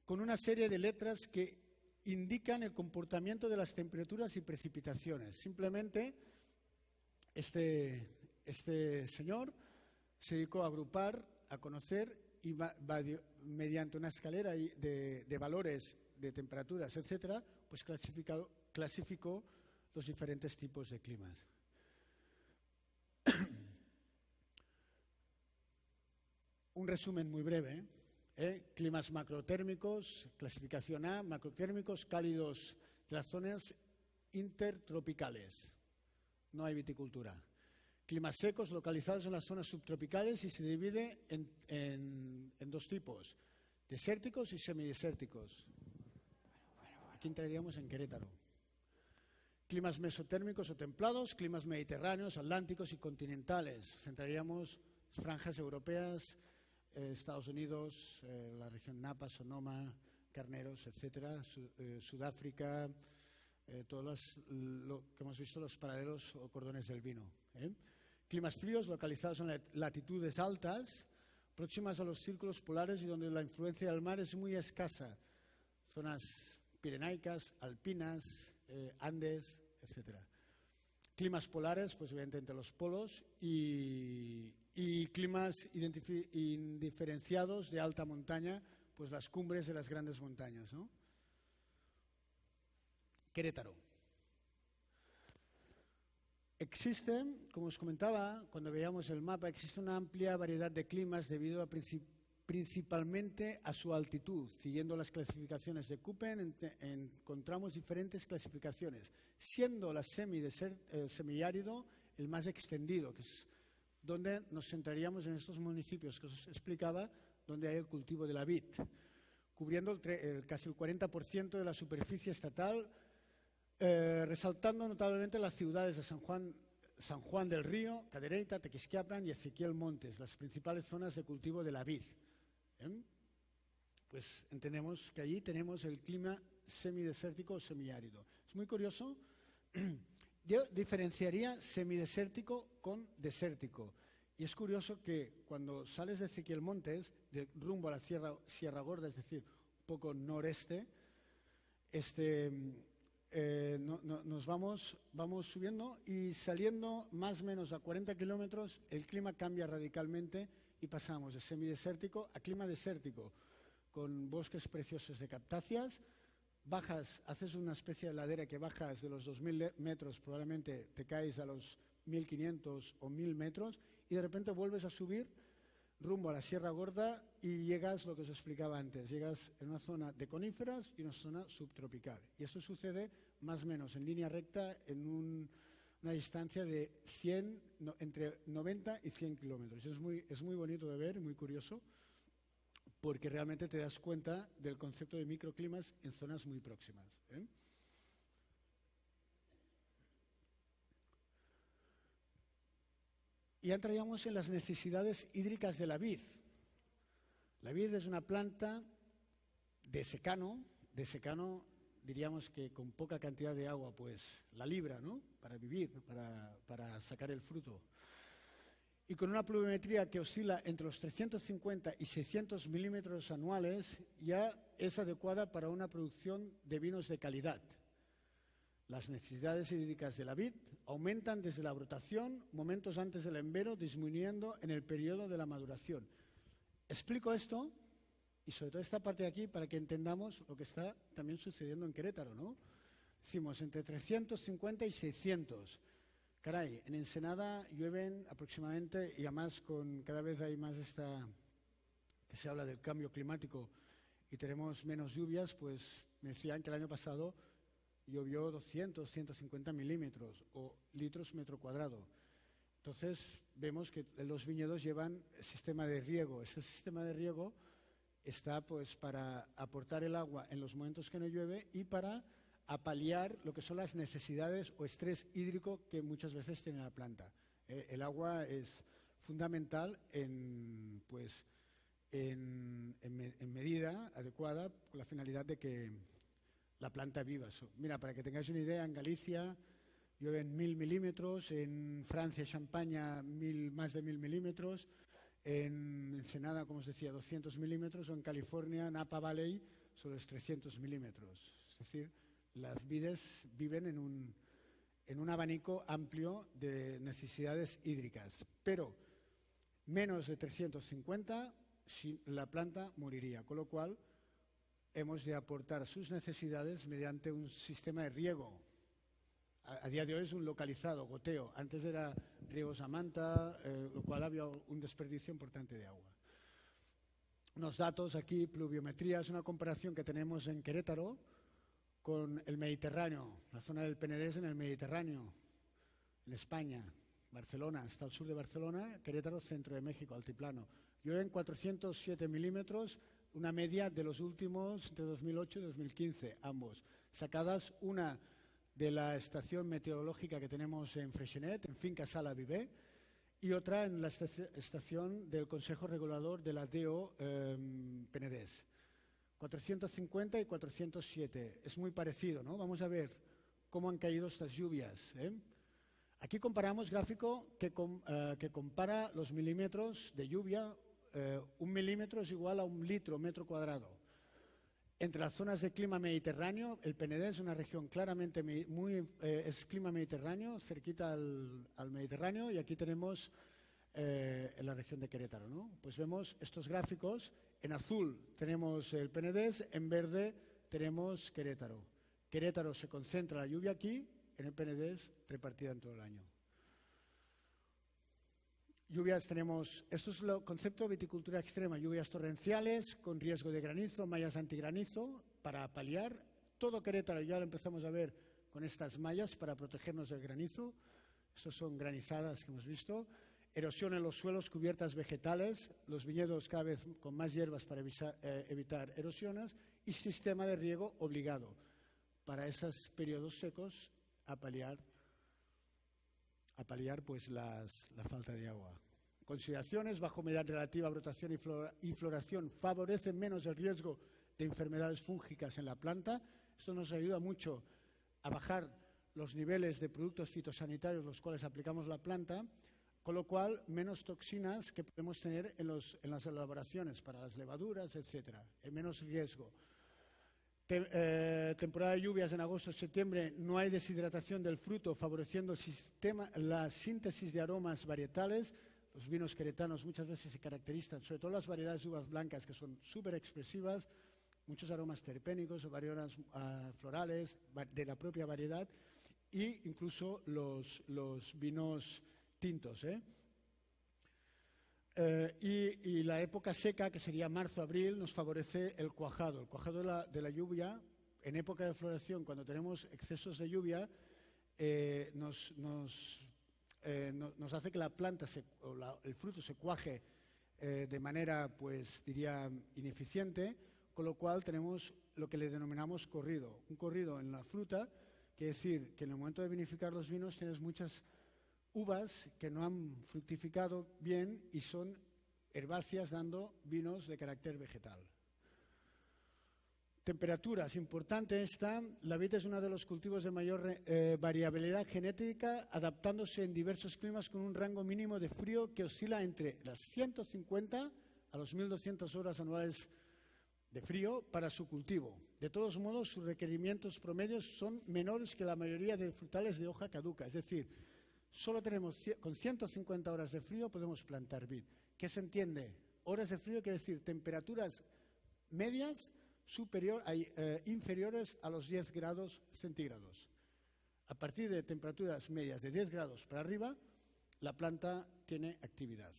con una serie de letras que indican el comportamiento de las temperaturas y precipitaciones. Simplemente este señor se dedicó a agrupar, a conocer, y mediante una escalera de valores, de temperaturas, etcétera, pues clasificó los diferentes tipos de climas. Un resumen muy breve. Climas macrotérmicos, clasificación A, macrotérmicos, cálidos de las zonas intertropicales. No hay viticultura. Climas secos, localizados en las zonas subtropicales, y se divide en 2 tipos: desérticos y semidesérticos. Aquí entraríamos en Querétaro. Climas mesotérmicos o templados, climas mediterráneos, atlánticos y continentales. Centraríamos franjas europeas, Estados Unidos, la región Napa, Sonoma, Carneros, etcétera, Sudáfrica, todos lo que hemos visto, los paralelos o cordones del vino. Climas fríos localizados en latitudes altas, próximas a los círculos polares y donde la influencia del mar es muy escasa. Zonas pirenaicas, alpinas, Andes, etcétera. Climas polares, pues evidentemente entre los polos, y climas indiferenciados de alta montaña, pues las cumbres de las grandes montañas, ¿no? Querétaro. Existe, como os comentaba, cuando veíamos el mapa, existe una amplia variedad de climas debido a principalmente a su altitud. Siguiendo las clasificaciones de Köppen, encontramos diferentes clasificaciones, siendo la semiárido el más extendido, que es donde nos centraríamos en estos municipios que os explicaba, donde hay el cultivo de la vid, cubriendo casi el 40% de la superficie estatal, resaltando notablemente las ciudades de San Juan del Río, Cadereyta, Tequisquiapan y Ezequiel Montes, las principales zonas de cultivo de la vid. Pues entendemos que allí tenemos el clima semidesértico o semiárido. Es muy curioso. Yo diferenciaría semidesértico con desértico. Y es curioso que cuando sales de Ezequiel Montes, rumbo a la Sierra Gorda, es decir, un poco noreste, nos vamos subiendo y saliendo más o menos a 40 kilómetros, el clima cambia radicalmente y pasamos de semidesértico a clima desértico, con bosques preciosos de cactáceas. Bajas, haces una especie de ladera que bajas de los 2.000 metros, probablemente te caes a los 1.500 o 1.000 metros y de repente vuelves a subir rumbo a la Sierra Gorda y llegas, lo que os explicaba antes, llegas en una zona de coníferas y una zona subtropical. Y esto sucede más o menos en línea recta en una distancia de entre 90 y 100 kilómetros. Es muy bonito de ver, muy curioso, porque realmente te das cuenta del concepto de microclimas en zonas muy próximas. Y entraríamos en las necesidades hídricas de la vid. La vid es una planta de secano diríamos que con poca cantidad de agua, pues la libra, ¿no? Para vivir, para sacar el fruto. Y con una pluviometría que oscila entre los 350 y 600 milímetros anuales, ya es adecuada para una producción de vinos de calidad. Las necesidades hídricas de la vid aumentan desde la brotación, momentos antes del embero, disminuyendo en el periodo de la maduración. Explico esto, y sobre todo esta parte de aquí, para que entendamos lo que está también sucediendo en Querétaro, ¿no? Decimos entre 350 y 600. Caray, en Ensenada llueven aproximadamente, y además cada vez hay más que se habla del cambio climático y tenemos menos lluvias, pues me decían que el año pasado llovió 200, 150 milímetros o litros metro cuadrado. Entonces vemos que los viñedos llevan sistema de riego. Este sistema de riego está pues para aportar el agua en los momentos que no llueve y para paliar lo que son las necesidades o estrés hídrico que muchas veces tiene la planta. El agua es fundamental en medida adecuada con la finalidad de que la planta viva. Mira, para que tengáis una idea, en Galicia llueven 1.000 milímetros, en Francia, Champaña, más de 1.000 milímetros, en Ensenada, como os decía, 200 milímetros, o en California, Napa Valley, sobre los 300 milímetros. Es decir, las vides viven en un abanico amplio de necesidades hídricas, pero menos de 350 la planta moriría, con lo cual hemos de aportar sus necesidades mediante un sistema de riego. A día de hoy es un localizado, goteo. Antes era riegos a manta, lo cual había un desperdicio importante de agua. Unos datos aquí, pluviometría, es una comparación que tenemos en Querétaro con el Mediterráneo, la zona del Penedés en el Mediterráneo, en España, Barcelona, hasta el sur de Barcelona, Querétaro, centro de México, altiplano. Llueven 407 milímetros, una media de los últimos, entre 2008 y 2015, ambos. Sacadas una de la estación meteorológica que tenemos en Freixenet, en Finca Sala Viver, y otra en la estación del Consejo Regulador de la DO Penedès. 450 y 407. Es muy parecido, ¿no? Vamos a ver cómo han caído estas lluvias. Aquí comparamos gráfico que compara los milímetros de lluvia. 1 milímetro es igual a 1 litro metro cuadrado. Entre las zonas de clima mediterráneo, el Penedès es una región claramente es clima mediterráneo, cerquita al Mediterráneo, y aquí tenemos en la región de Querétaro, ¿no? Pues vemos estos gráficos. En azul tenemos el Penedès, en verde tenemos Querétaro. Querétaro se concentra la lluvia aquí, en el Penedès repartida en todo el año. Lluvias tenemos, esto es el concepto de viticultura extrema, lluvias torrenciales con riesgo de granizo, mallas antigranizo para paliar. Todo Querétaro ya lo empezamos a ver con estas mallas para protegernos del granizo. Estos son granizadas que hemos visto. Erosión en los suelos, cubiertas vegetales, los viñedos cada vez con más hierbas para evitar erosiones, y sistema de riego obligado para esos periodos secos a paliar pues la falta de agua. Consideraciones: baja humedad relativa, brotación y floración favorecen menos el riesgo de enfermedades fúngicas en la planta. Esto nos ayuda mucho a bajar los niveles de productos fitosanitarios los cuales aplicamos a la planta, con lo cual menos toxinas que podemos tener en las elaboraciones para las levaduras, etcétera, menos riesgo. Temporada de lluvias en agosto-septiembre, no hay deshidratación del fruto, favoreciendo la síntesis de aromas varietales. Los vinos queretanos muchas veces se caracterizan, sobre todo las variedades de uvas blancas, que son súper expresivas, muchos aromas terpénicos, aromas florales de la propia variedad, e incluso los vinos tintos. Y la época seca, que sería marzo-abril, nos favorece el cuajado. El cuajado de la lluvia, en época de floración, cuando tenemos excesos de lluvia, nos hace que la planta el fruto se cuaje de manera, pues diría, ineficiente, con lo cual tenemos lo que le denominamos corrido. Un corrido en la fruta quiere decir que en el momento de vinificar los vinos tienes muchas uvas que no han fructificado bien y son herbáceas, dando vinos de carácter vegetal. Temperaturas, importante esta. La vid es uno de los cultivos de mayor variabilidad genética, adaptándose en diversos climas con un rango mínimo de frío que oscila entre las 150 a los 1.200 horas anuales de frío para su cultivo. De todos modos, sus requerimientos promedios son menores que la mayoría de frutales de hoja caduca, es decir, solo tenemos, con 150 horas de frío podemos plantar vid. ¿Qué se entiende? Horas de frío quiere decir temperaturas medias inferiores a los 10 grados centígrados. A partir de temperaturas medias de 10 grados para arriba, la planta tiene actividad.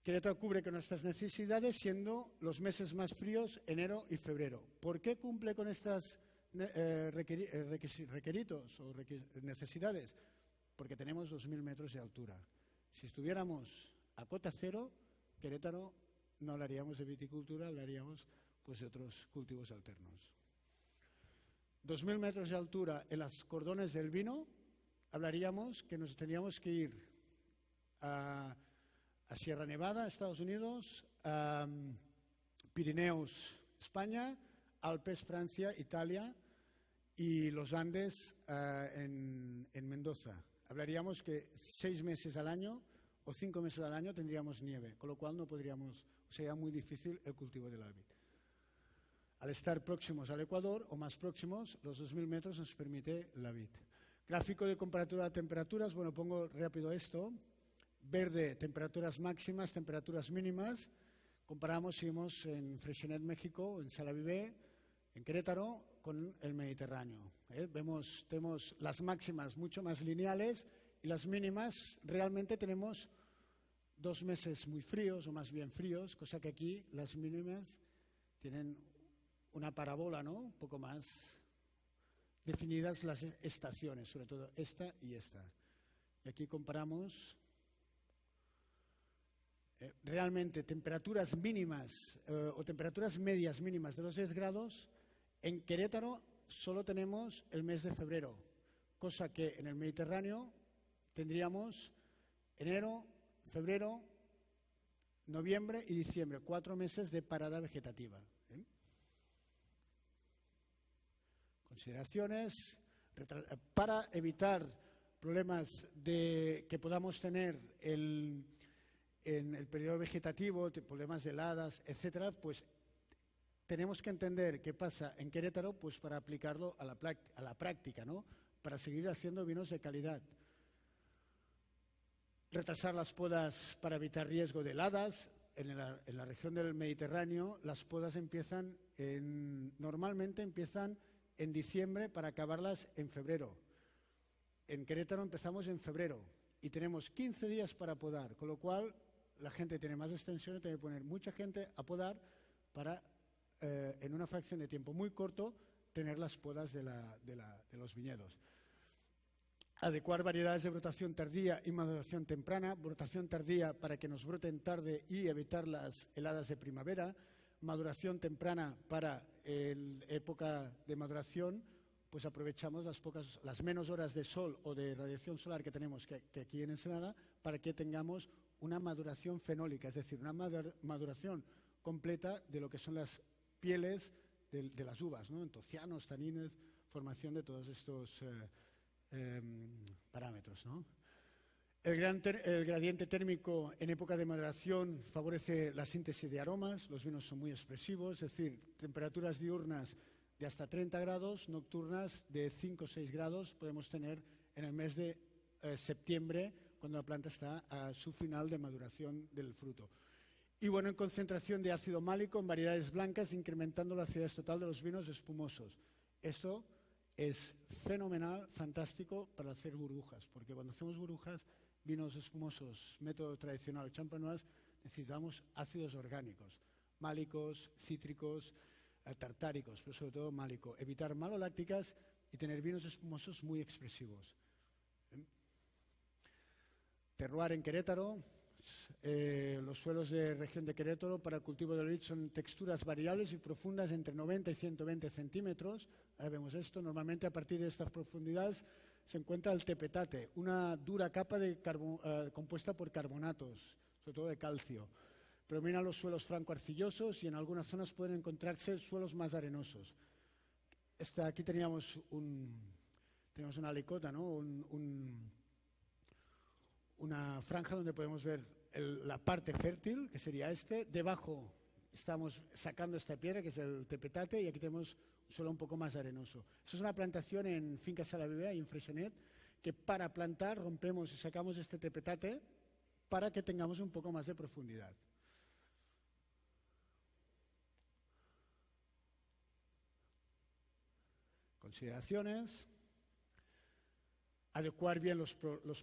Querétaro cubre con nuestras necesidades, siendo los meses más fríos enero y febrero. ¿Por qué cumple con estas requisitos o necesidades? Porque tenemos 2.000 metros de altura. Si estuviéramos a cota cero, Querétaro, no hablaríamos de viticultura, hablaríamos pues de otros cultivos alternos. 2.000 metros de altura en los cordones del vino, hablaríamos que nos tendríamos que ir a Sierra Nevada, Estados Unidos, a Pirineos, España, Alpes, Francia, Italia, y los Andes en Mendoza. Hablaríamos que 6 meses al año o 5 meses al año tendríamos nieve, con lo cual no podríamos, sería muy difícil el cultivo de la vid. Al estar próximos al Ecuador o más próximos, los 2.000 metros nos permite la vid. Gráfico de comparativa de temperaturas, bueno, pongo rápido esto. Verde, temperaturas máximas, temperaturas mínimas. Comparamos, seguimos en Freixenet, México, en Sala Viver, en Querétaro, con el Mediterráneo. Tenemos las máximas mucho más lineales y las mínimas realmente tenemos 2 meses muy fríos o más bien fríos, cosa que aquí las mínimas tienen una parábola, ¿no? Un poco más definidas las estaciones, sobre todo esta y esta. Y aquí comparamos realmente temperaturas mínimas o temperaturas medias mínimas de los 10 grados. En Querétaro solo tenemos el mes de febrero, cosa que en el Mediterráneo tendríamos enero, febrero, noviembre y diciembre, 4 meses de parada vegetativa. Consideraciones para evitar problemas que podamos tener en el periodo vegetativo, problemas de heladas, etcétera, pues tenemos que entender qué pasa en Querétaro, pues para aplicarlo a la práctica, ¿no? Para seguir haciendo vinos de calidad. Retrasar las podas para evitar riesgo de heladas. En la región del Mediterráneo las podas normalmente empiezan en diciembre para acabarlas en febrero. En Querétaro empezamos en febrero y tenemos 15 días para podar, con lo cual la gente tiene más extensión y tiene que poner mucha gente a podar para, en una fracción de tiempo muy corto, tener las podas de los viñedos. Adecuar variedades de brotación tardía y maduración temprana. Brotación tardía para que nos broten tarde y evitar las heladas de primavera. Maduración temprana para época de maduración, pues aprovechamos las menos horas de sol o de radiación solar que tenemos que aquí en Ensenada para que tengamos una maduración fenólica, es decir, una maduración completa de lo que son las pieles de las uvas, ¿no? Antocianos, taninos, formación de todos estos parámetros, ¿no? El gradiente térmico en época de maduración favorece la síntesis de aromas, los vinos son muy expresivos, es decir, temperaturas diurnas de hasta 30 grados, nocturnas de 5 o 6 grados podemos tener en el mes de septiembre, cuando la planta está a su final de maduración del fruto. Y bueno, en concentración de ácido málico en variedades blancas, incrementando la acidez total de los vinos espumosos. Esto es fenomenal, fantástico para hacer burbujas, porque cuando hacemos burbujas, vinos espumosos, método tradicional, champenoise, necesitamos ácidos orgánicos, málicos, cítricos, tartáricos, pero sobre todo málico. Evitar malolácticas y tener vinos espumosos muy expresivos. Terroir en Querétaro. Los suelos de región de Querétaro para el cultivo de olivo son texturas variables y profundas entre 90 y 120 centímetros. Ahí vemos esto. Normalmente a partir de estas profundidades se encuentra el tepetate, una dura capa compuesta por carbonatos, sobre todo de calcio. Predominan los suelos franco-arcillosos y en algunas zonas pueden encontrarse suelos más arenosos. Aquí teníamos una alicota, ¿no? Una franja donde podemos ver la parte fértil, que sería debajo estamos sacando esta piedra, que es el tepetate, y aquí tenemos un suelo un poco más arenoso. Esto es una plantación en Finca Salavivea y en Freixenet, que para plantar rompemos y sacamos este tepetate para que tengamos un poco más de profundidad. Consideraciones. Adecuar bien los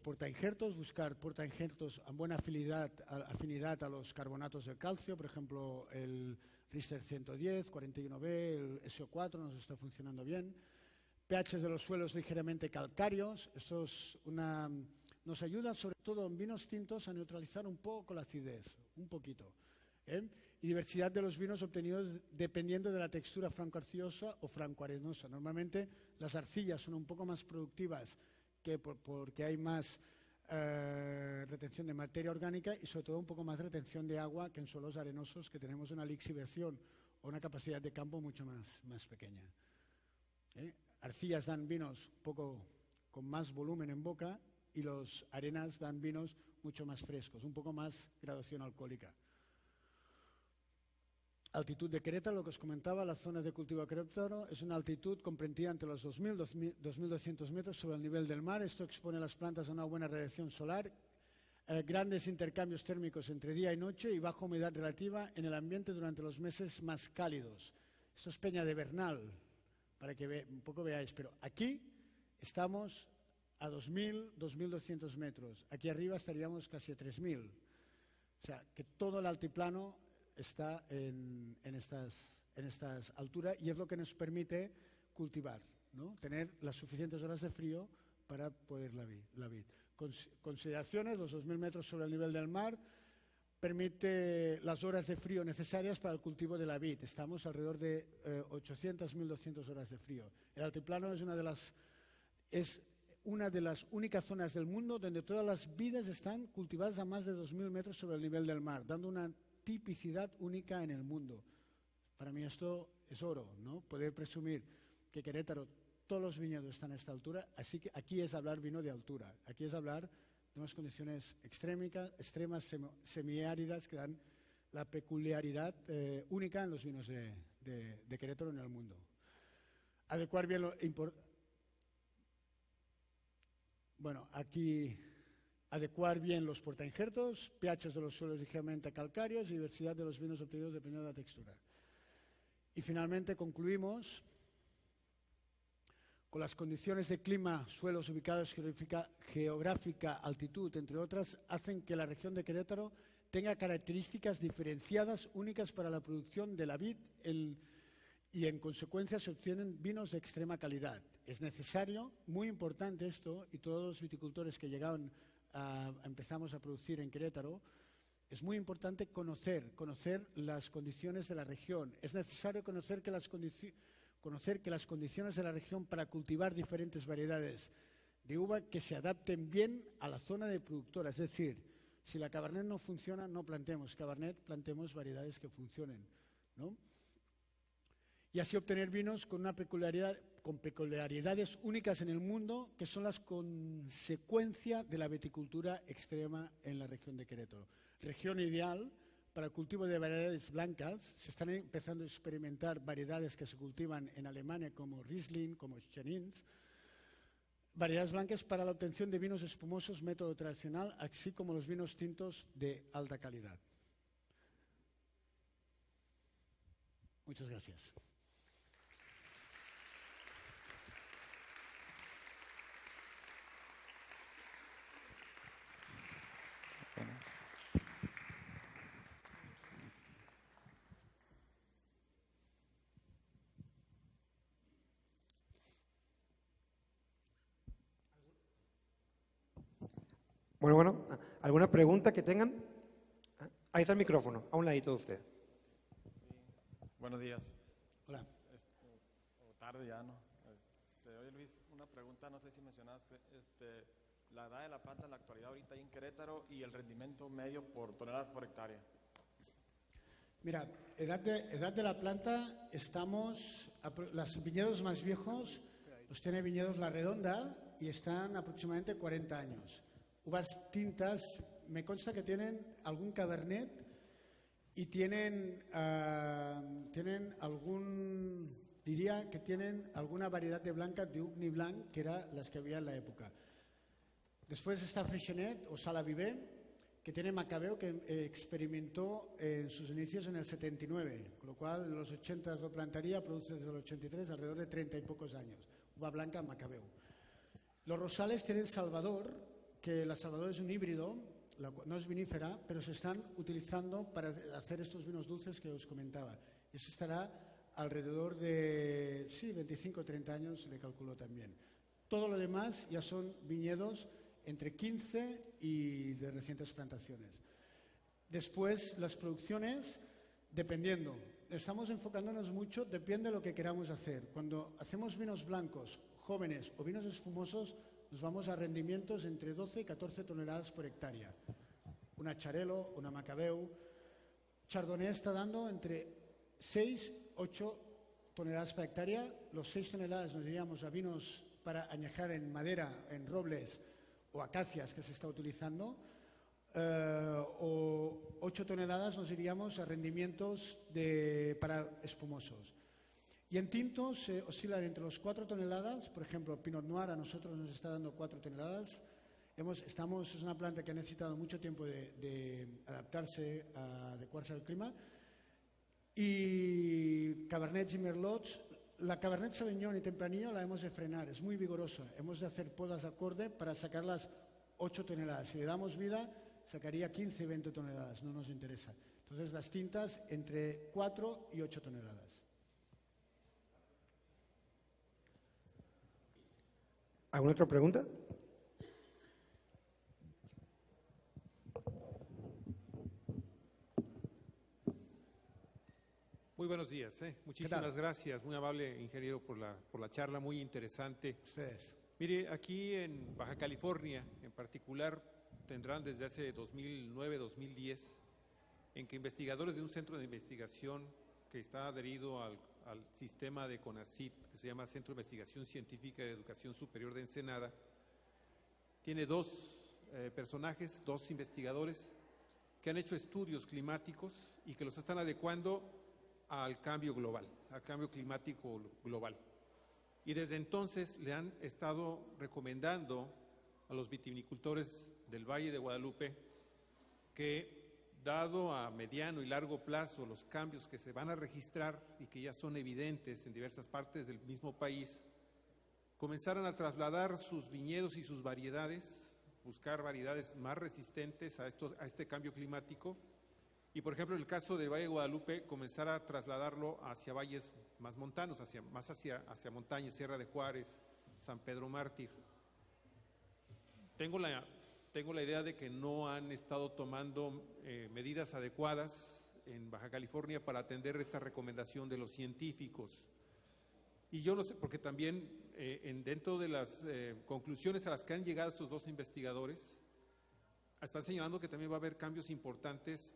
portainjertos, buscar portainjertos a buena afinidad a los carbonatos del calcio, por ejemplo, el Riester 110, 41B, el SO4 nos está funcionando bien. pH de los suelos ligeramente calcáreos, nos ayuda sobre todo en vinos tintos a neutralizar un poco la acidez, un poquito. Y diversidad de los vinos obtenidos dependiendo de la textura franco-arcillosa o franco-arenosa. Normalmente las arcillas son un poco más productivas porque hay más retención de materia orgánica y sobre todo un poco más retención de agua que en suelos arenosos, que tenemos una lixiviación o una capacidad de campo mucho más pequeña. Arcillas dan vinos un poco con más volumen en boca y los arenas dan vinos mucho más frescos, un poco más graduación alcohólica. Altitud de Querétaro, lo que os comentaba, las zonas de cultivo de Querétaro es una altitud comprendida entre los 2.000 y 2.200 metros sobre el nivel del mar. Esto expone las plantas a una buena radiación solar, grandes intercambios térmicos entre día y noche y baja humedad relativa en el ambiente durante los meses más cálidos. Esto es Peña de Bernal, para que un poco veáis, pero aquí estamos a 2.000, 2.200 metros. Aquí arriba estaríamos casi a 3.000. O sea, que todo el altiplano está en estas alturas y es lo que nos permite cultivar, ¿no? Tener las suficientes horas de frío para poder la vid. Consideraciones, los 2.000 metros sobre el nivel del mar permite las horas de frío necesarias para el cultivo de la vid. Estamos alrededor de 800.200 horas de frío. El altiplano es una de las únicas zonas del mundo donde todas las vides están cultivadas a más de 2.000 metros sobre el nivel del mar, dando una tipicidad única en el mundo. Para mí esto es oro, ¿no? Poder presumir que Querétaro, todos los viñedos están a esta altura, así que aquí es hablar vino de altura, aquí es hablar de unas condiciones extremas, semiáridas, que dan la peculiaridad única en los vinos de Querétaro en el mundo. Adecuar bien adecuar bien los portainjertos, pHs de los suelos ligeramente calcáreos y diversidad de los vinos obtenidos dependiendo de la textura. Y finalmente concluimos con las condiciones de clima, suelos ubicados, geográfica, altitud, entre otras, hacen que la región de Querétaro tenga características diferenciadas, únicas para la producción de la vid y en consecuencia se obtienen vinos de extrema calidad. Es necesario, muy importante esto, y todos los viticultores que empezamos a producir en Querétaro, es muy importante conocer las condiciones de la región. Es necesario conocer que las condiciones de la región para cultivar diferentes variedades de uva que se adapten bien a la zona de productora. Es decir, si la Cabernet no funciona, no plantemos Cabernet, plantemos variedades que funcionen, ¿no? Y así obtener vinos con peculiaridades únicas en el mundo, que son las consecuencias de la viticultura extrema en la región de Querétaro. Región ideal para el cultivo de variedades blancas. Se están empezando a experimentar variedades que se cultivan en Alemania como Riesling, como Chenins. Variedades blancas para la obtención de vinos espumosos, método tradicional, así como los vinos tintos de alta calidad. Muchas gracias. Bueno, ¿alguna pregunta que tengan? Ahí está el micrófono, a un ladito de usted. Sí. Buenos días. Hola. O tarde ya, ¿no? Oye Luis, una pregunta, no sé si mencionaste la edad de la planta en la actualidad ahorita ahí en Querétaro y el rendimiento medio por toneladas por hectárea. Mira, edad de la planta, los viñedos más viejos los tiene Viñedos La Redonda y están aproximadamente 40 años. Uvas tintas, me consta que tienen algún Cabernet y tienen alguna variedad de blanca de Ugni Blanc, que era las que había en la época. Después está Freixenet o Sala Viver, que tiene Macabeo, que experimentó en sus inicios en el 79, con lo cual en los 80 lo plantaría, produce desde el 83, alrededor de 30 y pocos años. Uva blanca, Macabeo. Los rosales tienen Salvador, que la Salvador es un híbrido, no es vinífera, pero se están utilizando para hacer estos vinos dulces que os comentaba. Eso estará alrededor de 25 o 30 años, le calculo también. Todo lo demás ya son viñedos entre 15 y de recientes plantaciones. Después, las producciones, dependiendo. Estamos enfocándonos mucho, depende de lo que queramos hacer. Cuando hacemos vinos blancos, jóvenes o vinos espumosos, nos vamos a rendimientos entre 12 y 14 toneladas por hectárea. Una Charelo, una Macabeu. Chardonnay está dando entre 6 y 8 toneladas por hectárea. Los 6 toneladas nos iríamos a vinos para añejar en madera, en robles o acacias que se está utilizando. O 8 toneladas nos iríamos a rendimientos para espumosos. Y en tintos oscilan entre los 4 toneladas, por ejemplo, Pinot Noir a nosotros nos está dando 4 toneladas. Es una planta que ha necesitado mucho tiempo de adaptarse, adecuarse al clima. Y Cabernets y Merlots, la Cabernet Sauvignon y Tempranillo la hemos de frenar, es muy vigorosa. Hemos de hacer podas de acorde para sacar las 8 toneladas. Si le damos vida, sacaría 15 y 20 toneladas, no nos interesa. Entonces las tintas entre 4 y 8 toneladas. ¿Alguna otra pregunta? Muy buenos días. Muchísimas gracias, muy amable ingeniero por la charla, muy interesante. Ustedes. Mire, aquí en Baja California, en particular, tendrán desde hace 2009-2010, en que investigadores de un centro de investigación que está adherido al sistema de CONACYT, que se llama Centro de Investigación Científica de Educación Superior de Ensenada, tiene dos personajes, dos investigadores, que han hecho estudios climáticos y que los están adecuando al cambio global, al cambio climático global. Y desde entonces le han estado recomendando a los vitivinicultores del Valle de Guadalupe que, dado a mediano y largo plazo los cambios que se van a registrar y que ya son evidentes en diversas partes del mismo país, comenzaran a trasladar sus viñedos y sus variedades, buscar variedades más resistentes a este cambio climático y, por ejemplo, en el caso de Valle de Guadalupe, comenzar a trasladarlo hacia valles más montanos, hacia montañas, Sierra de Juárez, San Pedro Mártir. Tengo la idea de que no han estado tomando medidas adecuadas en Baja California para atender esta recomendación de los científicos. Y yo no sé, porque también dentro de las conclusiones a las que han llegado estos dos investigadores, están señalando que también va a haber cambios importantes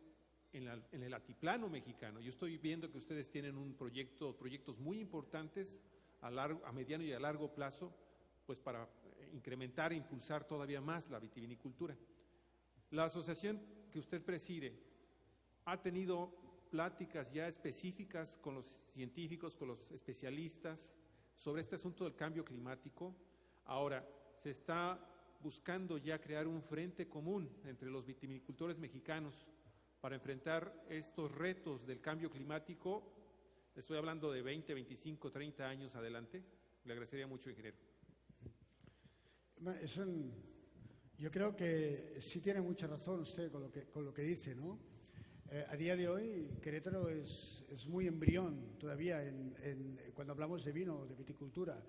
en el altiplano mexicano. Yo estoy viendo que ustedes tienen proyectos muy importantes a mediano y a largo plazo, pues para incrementar e impulsar todavía más la vitivinicultura. La asociación que usted preside ha tenido pláticas ya específicas con los científicos, con los especialistas sobre este asunto del cambio climático. Ahora, se está buscando ya crear un frente común entre los vitivinicultores mexicanos para enfrentar estos retos del cambio climático. Estoy hablando de 20, 25, 30 años adelante. Le agradecería mucho, ingeniero. Yo creo que sí tiene mucha razón usted con lo que dice, ¿no? A día de hoy, Querétaro es muy embrión todavía cuando hablamos de vino, de viticultura.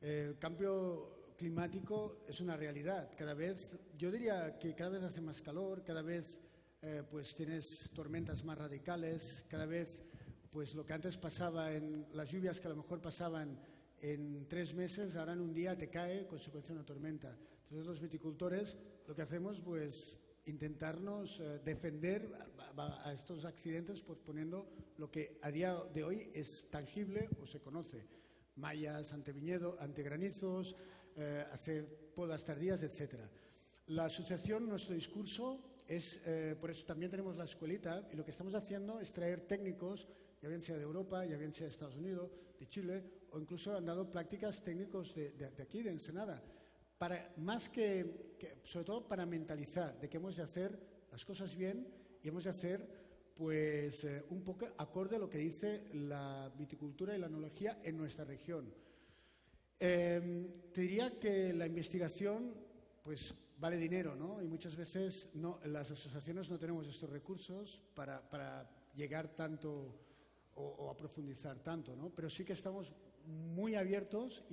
El cambio climático es una realidad. Yo diría que cada vez hace más calor, cada vez pues tienes tormentas más radicales, cada vez pues lo que antes pasaba en las lluvias que a lo mejor pasaban en 3 meses, ahora en un día te cae consecuencia de una tormenta. Entonces los viticultores lo que hacemos pues intentarnos defender a estos accidentes pues poniendo lo que a día de hoy es tangible o se conoce: mallas, anteviñedo, antegranizos, hacer podas tardías, etcétera. La asociación, nuestro discurso es, por eso también tenemos la escuelita, y lo que estamos haciendo es traer técnicos, ya bien sea de Europa, ya bien sea de Estados Unidos, de Chile, o incluso han dado prácticas técnicos de aquí, de Ensenada, más que sobre todo para mentalizar de que hemos de hacer las cosas bien y hemos de hacer pues un poco acorde a lo que dice la viticultura y la enología en nuestra región. Te diría que la investigación pues vale dinero, ¿no? Y muchas veces las asociaciones no tenemos estos recursos para llegar tanto o a profundizar tanto, ¿no? Pero sí que estamos muy abiertos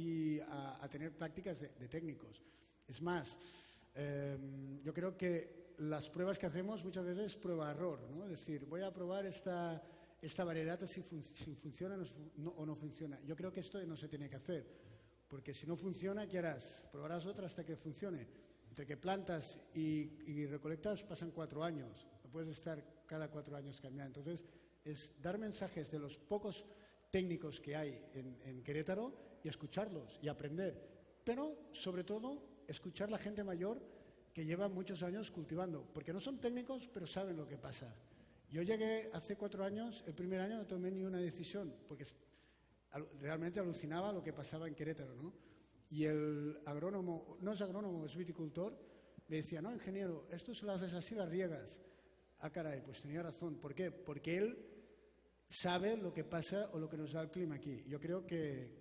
a tener prácticas de técnicos. Es más, yo creo que las pruebas que hacemos muchas veces es prueba-error, ¿no? Es decir, voy a probar esta variedad si funciona o no funciona. Yo creo que esto no se tiene que hacer, porque si no funciona, ¿qué harás? Probarás otra hasta que funcione. Entre que plantas y recolectas pasan 4 años. No puedes estar cada 4 años cambiando. Entonces, es dar mensajes de los pocos técnicos que hay en Querétaro y escucharlos y aprender. Pero, sobre todo, escuchar a la gente mayor que lleva muchos años cultivando. Porque no son técnicos, pero saben lo que pasa. Yo llegué hace 4 años, el primer año no tomé ni una decisión, porque realmente alucinaba lo que pasaba en Querétaro, ¿no? Y el agrónomo, no es agrónomo, es viticultor, me decía: no, ingeniero, esto se lo haces así, las riegas. Ah, caray, pues tenía razón. ¿Por qué? Porque él sabe lo que pasa o lo que nos da el clima aquí. Yo creo que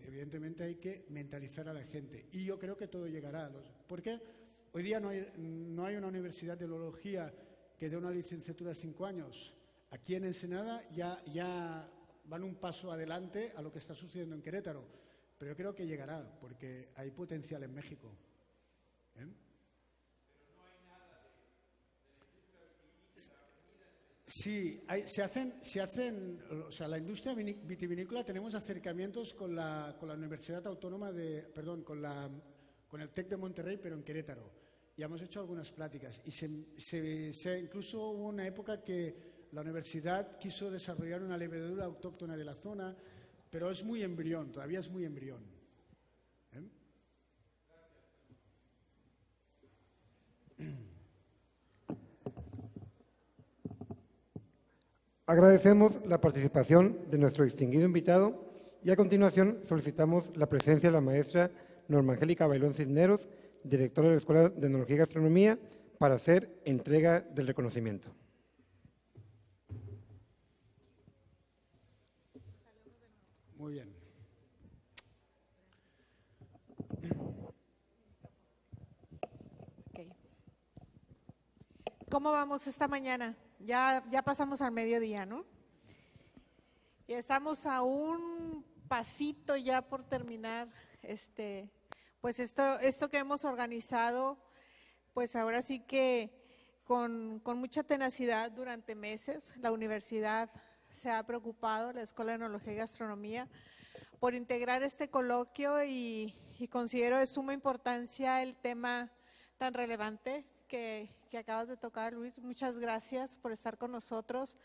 evidentemente hay que mentalizar a la gente. Y yo creo que todo llegará. ¿Por qué? Hoy día no hay una universidad de enología que dé una licenciatura de 5 años. Aquí en Ensenada ya van un paso adelante a lo que está sucediendo en Querétaro. Pero yo creo que llegará, porque hay potencial en México. Sí, o sea, la industria vitivinícola tenemos acercamientos con la Universidad Autónoma con el TEC de Monterrey, pero en Querétaro. Ya hemos hecho algunas pláticas y incluso hubo una época que la universidad quiso desarrollar una levadura autóctona de la zona, pero es muy embrión, todavía es muy embrión. Agradecemos la participación de nuestro distinguido invitado y a continuación solicitamos la presencia de la maestra Norma Angélica Bailón Cisneros, directora de la Escuela de Enología y Gastronomía, para hacer entrega del reconocimiento. Muy bien. Okay. ¿Cómo vamos esta mañana? Ya pasamos al mediodía, ¿no? Y estamos a un pasito ya por terminar pues esto que hemos organizado, pues ahora sí que con mucha tenacidad durante meses. La universidad se ha preocupado, la Escuela de Enología y Gastronomía, por integrar este coloquio y considero de suma importancia el tema tan relevante que acabas de tocar, Luis. Muchas gracias por estar con nosotros.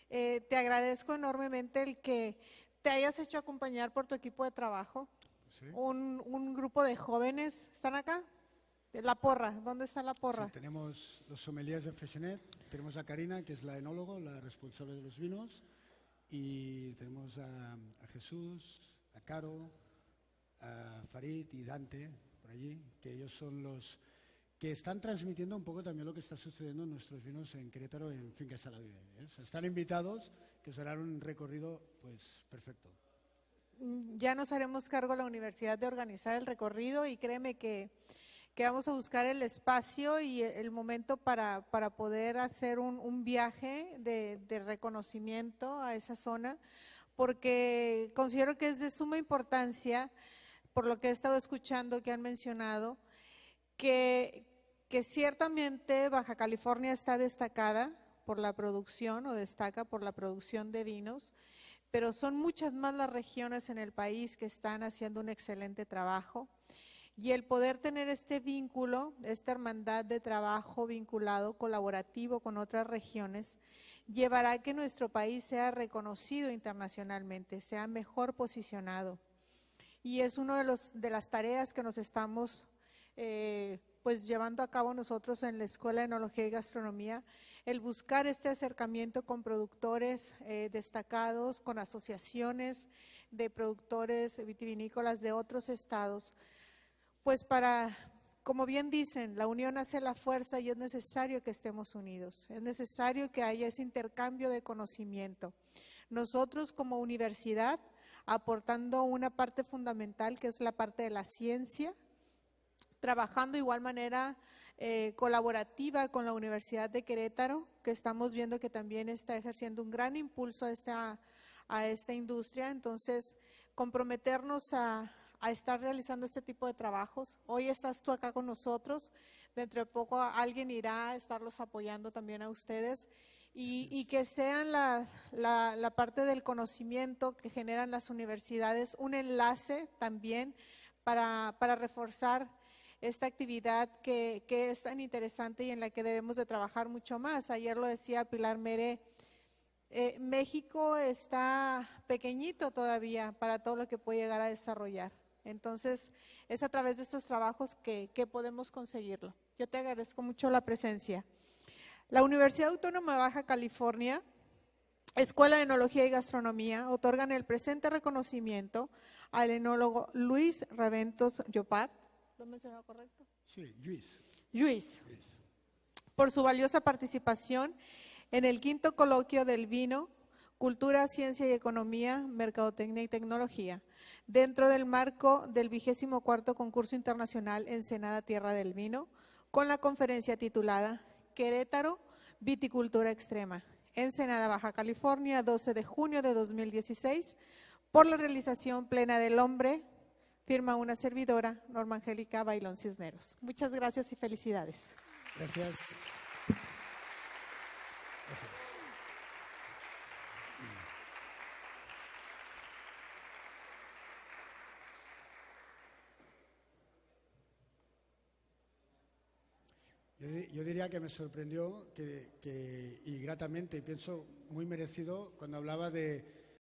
Te agradezco enormemente el que te hayas hecho acompañar por tu equipo de trabajo. ¿Sí? Un grupo de jóvenes, ¿están acá? La porra, ¿dónde está la porra? Sí, tenemos los sommeliers de Freixenet, tenemos a Karina, que es la enólogo, la responsable de los vinos, y tenemos a Jesús, a Caro, a Farid y Dante, por allí, que ellos son los que están transmitiendo un poco también lo que está sucediendo en nuestros vinos en Querétaro, en Finca Salavive. O sea, están invitados, que os harán un recorrido pues perfecto. Ya nos haremos cargo la universidad de organizar el recorrido y créeme que vamos a buscar el espacio y el momento para poder hacer un viaje de reconocimiento a esa zona, porque considero que es de suma importancia, por lo que he estado escuchando que han mencionado, que ciertamente Baja California está destacada por la producción o destaca por la producción de vinos, pero son muchas más las regiones en el país que están haciendo un excelente trabajo. Y el poder tener este vínculo, esta hermandad de trabajo vinculado, colaborativo con otras regiones, llevará a que nuestro país sea reconocido internacionalmente, sea mejor posicionado. Y es una de las tareas que nos estamos pues llevando a cabo nosotros en la Escuela de Enología y Gastronomía, el buscar este acercamiento con productores destacados, con asociaciones de productores vitivinícolas de otros estados, pues para, como bien dicen, la unión hace la fuerza y es necesario que estemos unidos, es necesario que haya ese intercambio de conocimiento. Nosotros como universidad, aportando una parte fundamental que es la parte de la ciencia, trabajando de igual manera colaborativa con la Universidad de Querétaro, que estamos viendo que también está ejerciendo un gran impulso a esta industria. Entonces, comprometernos a estar realizando este tipo de trabajos. Hoy estás tú acá con nosotros, dentro de poco alguien irá a estarlos apoyando también a ustedes y que sean la parte del conocimiento que generan las universidades, un enlace también para reforzar esta actividad que es tan interesante y en la que debemos de trabajar mucho más. Ayer lo decía Pilar Mere, México está pequeñito todavía para todo lo que puede llegar a desarrollar. Entonces, es a través de estos trabajos que podemos conseguirlo. Yo te agradezco mucho la presencia. La Universidad Autónoma de Baja California, Escuela de Enología y Gastronomía, otorgan el presente reconocimiento al enólogo Luis Raventos Llopart. ¿Lo he mencionado correcto? Sí, Luis. Luis, por su valiosa participación en el 5º coloquio del vino, Cultura, Ciencia y Economía, Mercadotecnia y Tecnología, dentro del marco del 24º Concurso Internacional Ensenada Tierra del Vino, con la conferencia titulada Querétaro, Viticultura Extrema, Ensenada, Baja California, 12 de junio de 2016, por la realización plena del hombre. Firma una servidora, Norma Angélica Bailón Cisneros. Muchas gracias y felicidades. Gracias. Yo diría que me sorprendió y gratamente, y pienso muy merecido, cuando hablaba de